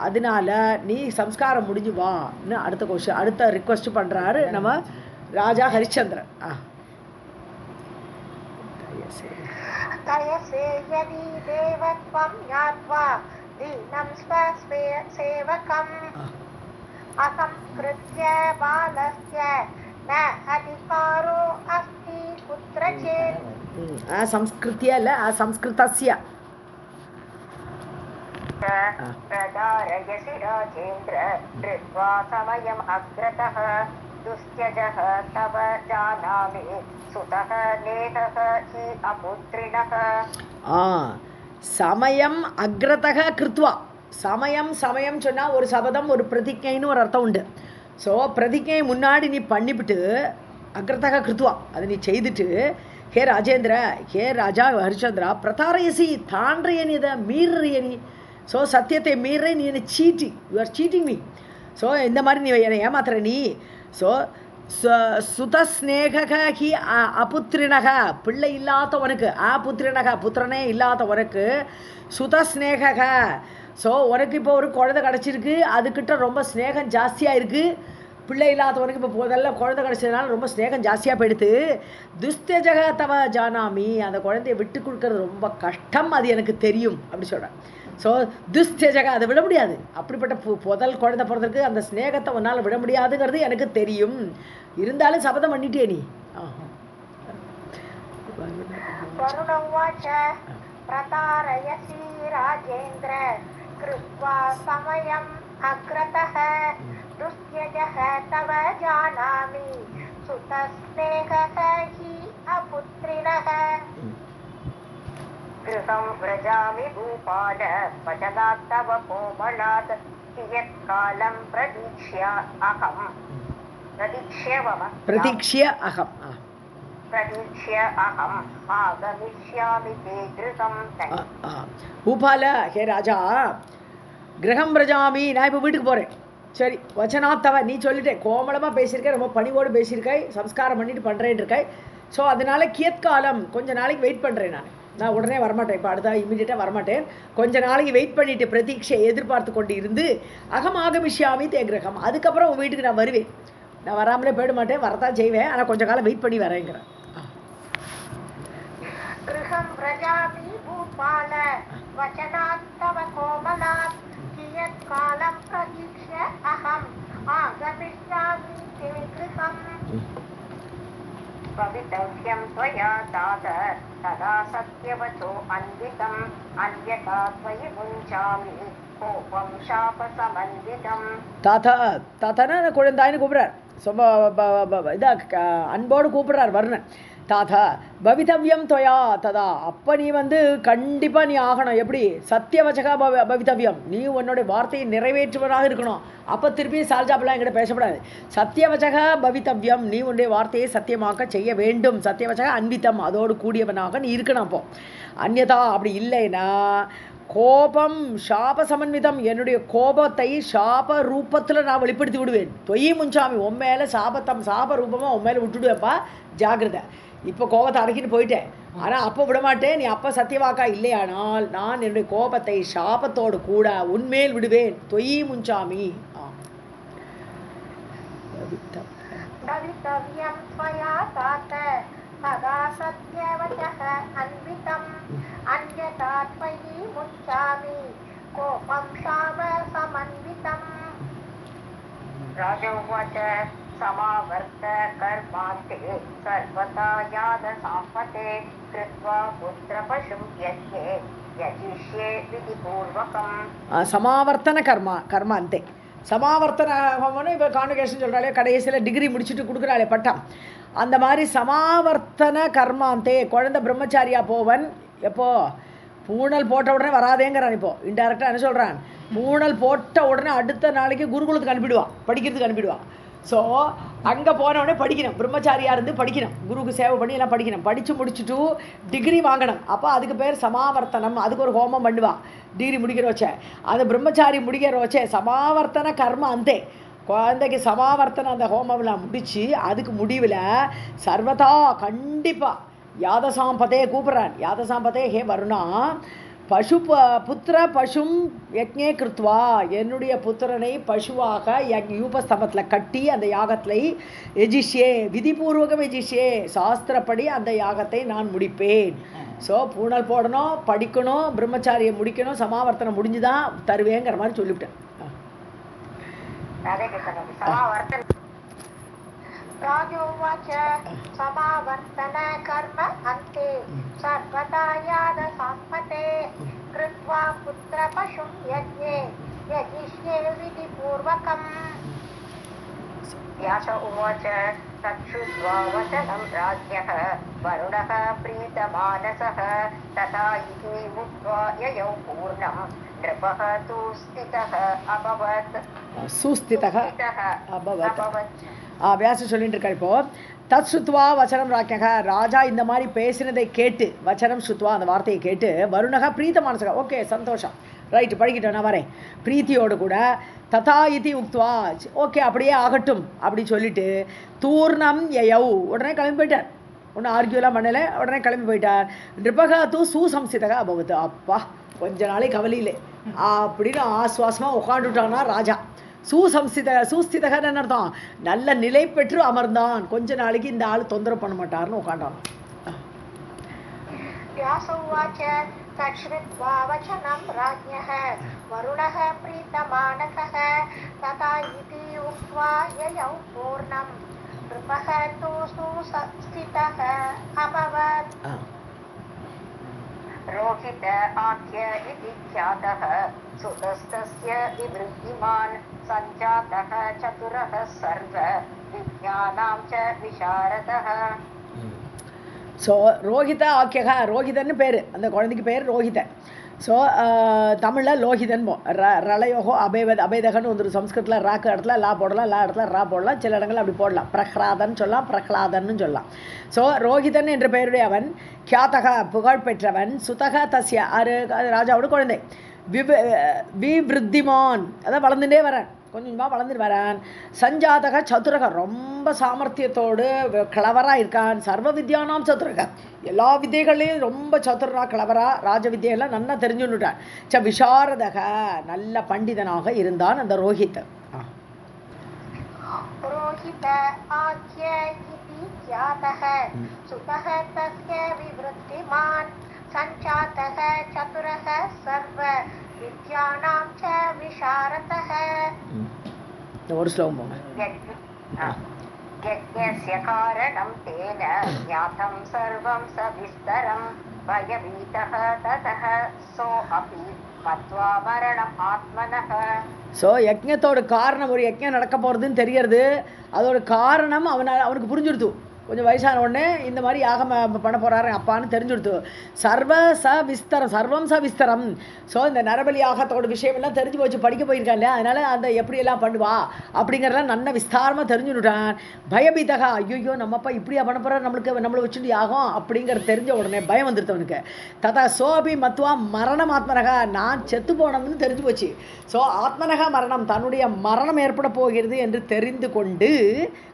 அதனால நீ சம்ஸ்காரம் முடிஞ்சு வான்னு அடுத்த ரிக்வெஸ்ட் பண்ணுறாரு நம்ம ராஜா ஹரிச்சந்திரன். தயசே யதி தேவத்வம் ஞாத்வா தீனம் ஸ்வசேவகம் असंस्कृत्य बालस्य न अधिकारो अस्ति कुत्रचित्. असंस्कृत्य अल्ल असंस्कृतस्य प्रदारयसि राजेन्द्र धृत्वा समयम् अग्रतः दुस्त्यजः तव जानामि सुतः नेहः हि अपुत्रिणः. சமயம் அக்ரதக கிருத்வா, சமயம் சொன்னால் ஒரு சபதம் ஒரு பிரதிஜைன்னு ஒரு அர்த்தம் உண்டு. ஸோ பிரதிஜை முன்னாடி நீ பண்ணிவிட்டு அக்ரதக கிருத்வா அதை நீ செய்துட்டு, ஹே ராஜேந்திர, ஹே ராஜா ஹரிச்சந்திரா, பிரதாரயசி தாண்டிய இதை மீறிய நீ. ஸோ சத்தியத்தை மீற நீ என்னை you are cheating me. So இந்த மாதிரி நீ என்னை ஏமாத்துற நீ. ஸோ சுதஸ்நேக ஹி அபுத்திரினக, பிள்ளை இல்லாதவனுக்கு, அபுத்திரினக புத்திரனே இல்லாதவனுக்கு சுதஸ்நேக. ஸோ உனக்கு இப்போ ஒரு குழந்தை கிடச்சிருக்கு, அதுக்கிட்ட ரொம்ப ஸ்நேகம் ஜாஸ்தியாக இருக்குது. பிள்ளை இல்லாதவனுக்கு இப்போ முதல்ல குழந்தை கிடச்சதுனால ரொம்ப ஸ்நேகம் ஜாஸ்தியாக போயிடுது. துஸ்தேஜக தவ ஜானாமி, அந்த குழந்தைய விட்டு கொடுக்கறது ரொம்ப கஷ்டம், அது எனக்கு தெரியும் அப்படி சொல்கிறேன். ஸோ துஸ்தேஜக, அதை விட முடியாது. அப்படிப்பட்ட முதல் குழந்தை பிறந்ததுக்கு அந்த ஸ்நேகத்தை உன்னால் விட முடியாதுங்கிறது எனக்கு தெரியும். இருந்தாலும் சபதம் பண்ணிட்டே நீ. பிரதாரயசி ராஜேந்திர கிருத்வா சமயம் அக்ரதஹ துஸ்யஜஹ தவ ஜானாமி சுதஸ்நேகஹ ஹி அபுத்ரிணஹ கிருஹம் வ்ரஜாமி பூபால வசனாத் தவ கோமளாத் கியத் காலம் பிரதீக்ஷ்ய அகம் ஆகமிஷ்யாமி தே கிருஹம். பூபால, ஹே ராஜா, கிரகம் பிரஜாமி, நான் இப்போ வீட்டுக்கு போகிறேன். சரி, வச்சனாத்தவ, நீ சொல்லிட்டேன், கோமளமாக பேசியிருக்கேன், ரொம்ப பணிவோடு பேசியிருக்காய், சம்ஸ்காரம் பண்ணிட்டு பண்ணுறேன்னு இருக்காய். ஸோ அதனால் கியத்காலம், கொஞ்சம் நாளைக்கு வெயிட் பண்ணுறேன். நான் உடனே வரமாட்டேன், இப்போ அடுத்த இமீடியட்டாக வரமாட்டேன். கொஞ்சம் நாளைக்கு வெயிட் பண்ணிவிட்டு பிரதீட்சை எதிர்பார்த்து கொண்டு இருந்து அகமாகமிஷ்யாமி தே கிரகம், அதுக்கப்புறம் உன் வீட்டுக்கு நான் வருவேன். நான் வராமலே போயிட மாட்டேன், வரதான் செய்வேன், ஆனால் கொஞ்சம் காலம் வெயிட் பண்ணி வரேங்கிறேன். கிருஹம் வ்ரஜாமி பூபால வசனாத் தவ கோமளாத் கியத் காலம் பிரதீக்ஷ்ய அகம் ஆகமிஷ்யாமி தே கிருஹம். பவிதவ்யம் த்வயா தாத ததா சத்யவசோ அன்விதம் அன்யதா த்வயி முஞ்சாமி கோபம் சாபசமன்விதம். தாத்தா குழந்தாயின்னு கூப்பிட்றார். இதாக அன்போடு கூப்பிட்றார் வர்ணன். தாத்தா பவிதவ்யம் தொயா ததா, அப்போ நீ கண்டிப்பாக நீ ஆகணும். எப்படி? சத்தியவச்சகா பவிதவ்யம், நீ உன்னுடைய வார்த்தையை நிறைவேற்றுவதாக இருக்கணும். அப்போ திருப்பி சால்ஜாப்பெல்லாம் என்கிட்ட பேசப்படாது. சத்தியவச்சகா பவிதவ்யம், நீ உன்னுடைய வார்த்தையை சத்தியமாக்க செய்ய வேண்டும். சத்தியவச்சகா அன்விதம், அதோடு கூடியவனாக நீ இருக்கணும். அப்போ அந்யதா அப்படி இல்லைன்னா கோபம் சாப சமன்விதம், என்னுடைய கோபத்தை சாப ரூபத்தில் நான் வெளிப்படுத்தி விடுவேன். தொயி முஞ்சாமி, உன் மேலே சாப ரூபமாக உன் மேலே விட்டுடுவேப்பா, ஜாகிரதை. இப்போ கோபத்தை அடக்கிட்டு போயிட்டேன், ஆனால் அப்போ விடமாட்டேன். நீ அப்போ சத்தியவாக்கா இல்லையானால் நான் என்னுடைய கோபத்தை சாபத்தோடு கூட உன்மேல் விடுவேன். தொயி முஞ்சாமி. ததா சத்யவசः அன்விதம் அன்யதா த்வயி முச்சாமி கோபம் சாபசமன்விதம். ராஜோவாச்ச சமாவர்த்த கர்மாந்தே சர்வதா யாத சாம்பதே கிருத்வா புத்திர பசும் யஜ்ஞே யஜிஷ்யே விதிபூர்வகம். சமாவர்த்தன கர்மாந்தே, சமாவர்த்தன ஹோமம்னு இப்போ கான்வகேஷன் சொல்கிறாளே, கடைசியில் டிகிரி முடிச்சுட்டு கொடுக்குறாளே பட்டம், அந்த மாதிரி சமாவர்த்தன கர்மாந்தே. குழந்தை பிரம்மச்சாரியா போவன் எப்போ? பூணல் போட்ட உடனே வராதேங்கிறான். இப்போது இன்டெரக்டாக என்ன சொல்கிறான்? பூணல் போட்ட உடனே அடுத்த நாளைக்கு குருகுலத்துக்கு அனுப்பிடுவான், படிக்கிறதுக்கு அனுப்பிடுவான். ஸோ அங்கே போனவுடனே படிக்கணும், பிரம்மச்சாரியாக இருந்து படிக்கணும், குருக்கு சேவை பண்ணி எல்லாம் படிக்கணும். படித்து முடிச்சுட்டு டிகிரி வாங்கணும். அப்போ அதுக்கு பேர் சமாவர்த்தனம். அதுக்கு ஒரு ஹோமம் பண்ணுவான் டிகிரி முடிக்கிற வச்ச. அந்த பிரம்மச்சாரி முடிக்கிற வச்ச சமாவர்த்தன கர்ம அந்தே, குழந்தைக்கு சமாவர்த்தனை அந்த ஹோமம்லாம் முடித்து அதுக்கு முடிவில் சர்வதா கண்டிப்பாக யாதசாம்பதே கூப்பிட்றான். யாதசாம்பதே ஹே வருணா புத்திர பசும் யஜ்ஞே கிருத்வா, என்னுடைய புத்திரனை பசுவாக யூபஸ்தம்பத்தில் கட்டி அந்த யாகத்தை எஜிஷ்யே விதிபூர்வகம் எஜிஷ்யே, சாஸ்திரப்படி அந்த யாகத்தை நான் முடிப்பேன். ஸோ பூணல் போடணும், படிக்கணும், பிரம்மச்சாரியை முடிக்கணும், சமாவர்த்தனை முடிஞ்சுதான் தருவேங்கிற மாதிரி சொல்லிவிட்டேன். ராஜோவாச்ச சமாவர்த்தன கர்ம அந்தே சர்வதா யாத சாம்பதே கிருத்வா புத்திர பசும் யஜ்ஞே யஜிஷ்யே விதிபூர்வகம். व्यास उवाच तच्छ्रुत्वा वचनं राज्ञः वरुणः प्रीतमानसः तथा इति मुक्त्वा ययौ पूर्णं नृपः तु स्थितः अभवत्. सुस्थितः अभवत्. व्यास சொல்லிட்டு இருக்கார். இப்போ தத் ஸ்ருத்வா வச்சனம் ராஜ்ஞக ராஜா இந்த மாதிரி பேசினதை கேட்டு வச்சனம் ஸ்ருத்வா அந்த வார்த்தையை கேட்டு வருணக பிரீத மானசக ஓகே சந்தோஷம் ரைட்டு படிக்கிட்டேன் நான் வரேன் பிரீத்தியோடு கூட ததா இதி உக்துவா ஓகே அப்படியே ஆகட்டும் அப்படி சொல்லிட்டு தூர்ணம் யயௌ உடனே கிளம்பி போயிட்டார் ஒன்றும் ஆர்கியூலாம் பண்ணலை உடனே கிளம்பி போயிட்டார் நிருபகா தூ சுசம்சிதகா அபவத்து அப்பா கொஞ்ச நாளைக்கு கவலையிலே அப்படின்னு ஆஸ்வாசமாக உட்காந்துட்டானா ராஜா சுஸ்திதகன்னு அர்த்தம் நல்ல நிலை பெற்று அமர்ந்தான் கொஞ்ச நாளைக்கு இந்த ஆள் தொந்தரவு பண்ண மாட்டார்னு உட்காண்டான் तच्छ्रुत्वा वचनं राज्ञः वरुणः प्रीतमानसः तथा इति उक्त्वा ययौ पूर्णं नृपः तु सुस्थितः अभवत् रोहित आख्य इति ख्यातः सुतस्तस्य विवृद्धिमान् सञ्जातः चतुरः सर्व विज्ञानां च विशारदः ஸோ ரோஹித ஆக்கியகா ரோஹிதன்னு பேர் அந்த குழந்தைக்கு பேர் ரோஹிதன் ஸோ தமிழில் லோஹிதன் ரலயோகோ அபேதகன்னு ஒரு சம்ஸ்கிருத்தில் ராக்கு இடத்துல லா போடலாம் லா இடத்துல ரா போடலாம் சில இடங்கள் அப்படி போடலாம் பிரஹ்லாதன் சொல்லலாம் பிரஹ்லாதன்னு சொல்லலாம் ஸோ ரோஹிதன் என்ற பெயருடைய அவன் கியாத்தக புகழ் பெற்றவன் சுதக தஸ்ய ராஜாவோட குழந்தை விவிருத்திமான் அதான் வளர்ந்துட்டே வரேன் கொஞ்சம் கொஞ்சமாக வளர்ந்துட்டு வரான் சஞ்சாதக சதுரக ரொம்ப சாமர்த்தியத்தோடு கிளவராக இருக்கான் சர்வ வித்யானாம் சதுரக எல்லா வித்தைகளையும் ரொம்ப சதுரா கிளவரா ராஜ வித்தியெல்லாம் நல்லா தெரிஞ்சுன்னுட்டான் விஷாரதக நல்ல பண்டிதனாக இருந்தான் அந்த ரோஹித் ரோஹித ஆக்ய இதி க்யாதஹ சுதஹ தஸ்ய விவ்ருத்திமான் சஞ்சாதஹ சதுரஹ சர்வ வித்யானாம் ச விஷாரதஹ ஒரு ஸ்லோகம் போங்க யஜ்ஞஸ்ய காரணம் தேன ஞாதம் சர்வம் சவிஸ்தரம் பயவீதஹ ததஹ சோ அபி மத்வா மரணம் ஆத்மனஹ ஸோ யஜ்ஞத்தோட காரணம் ஒரு யஜ்ஞம் நடக்க போகிறதுன்னு தெரியறது அதோட காரணம் அவனுக்கு புரிஞ்சுடுத்து கொஞ்சம் வயசான உடனே இந்த மாதிரி யாகம் பண்ண போகிறாரு அப்பான்னு தெரிஞ்சுடுத்து சர்வம் சவிஸ்தரம் ஸோ இந்த நரபலி யாகத்தோட விஷயமெல்லாம் தெரிஞ்சு போச்சு படிக்க போயிருக்கான் இல்லையா அதனால் அந்த எப்படியெல்லாம் பண்ணுவா அப்படிங்கிறதெல்லாம் நல்ல விஸ்தாரமாக தெரிஞ்சுட்டான் பயபீதகா ஐயோ நம்மப்பா இப்படியா பண்ண போகிறார் நம்மளை வச்சுட்டு யாகம் அப்படிங்கிறது தெரிஞ்ச உடனே பயம் வந்துடுது அவனுக்கு ததா சோபி மத்வா மரணம் ஆத்மனகா நான் செத்து போனோம்னு தெரிஞ்சு போச்சு ஸோ ஆத்மனகா மரணம் தன்னுடைய மரணம் ஏற்பட போகிறது என்று தெரிந்து கொண்டு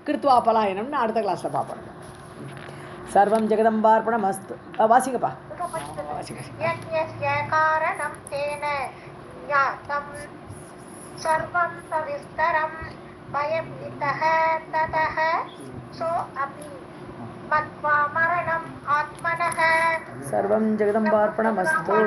கிருத்வா பலாயனம்னு அடுத்த கிளாஸில் பார்ப்போம் சர்வம் ஜெகதம்பார்ப்பணமஸ்து வாசிங்கப்பா யஜ்ஞஸ்ய காரணம் தேன ஞாதம் சர்வம் சவிஸ்தரம் பயபீதஹ ததஹ சோ அபி மத்வா மரணம் ஆத்மனஹ சர்வம் ஜெகதம்பார்ப்பணமஸ்து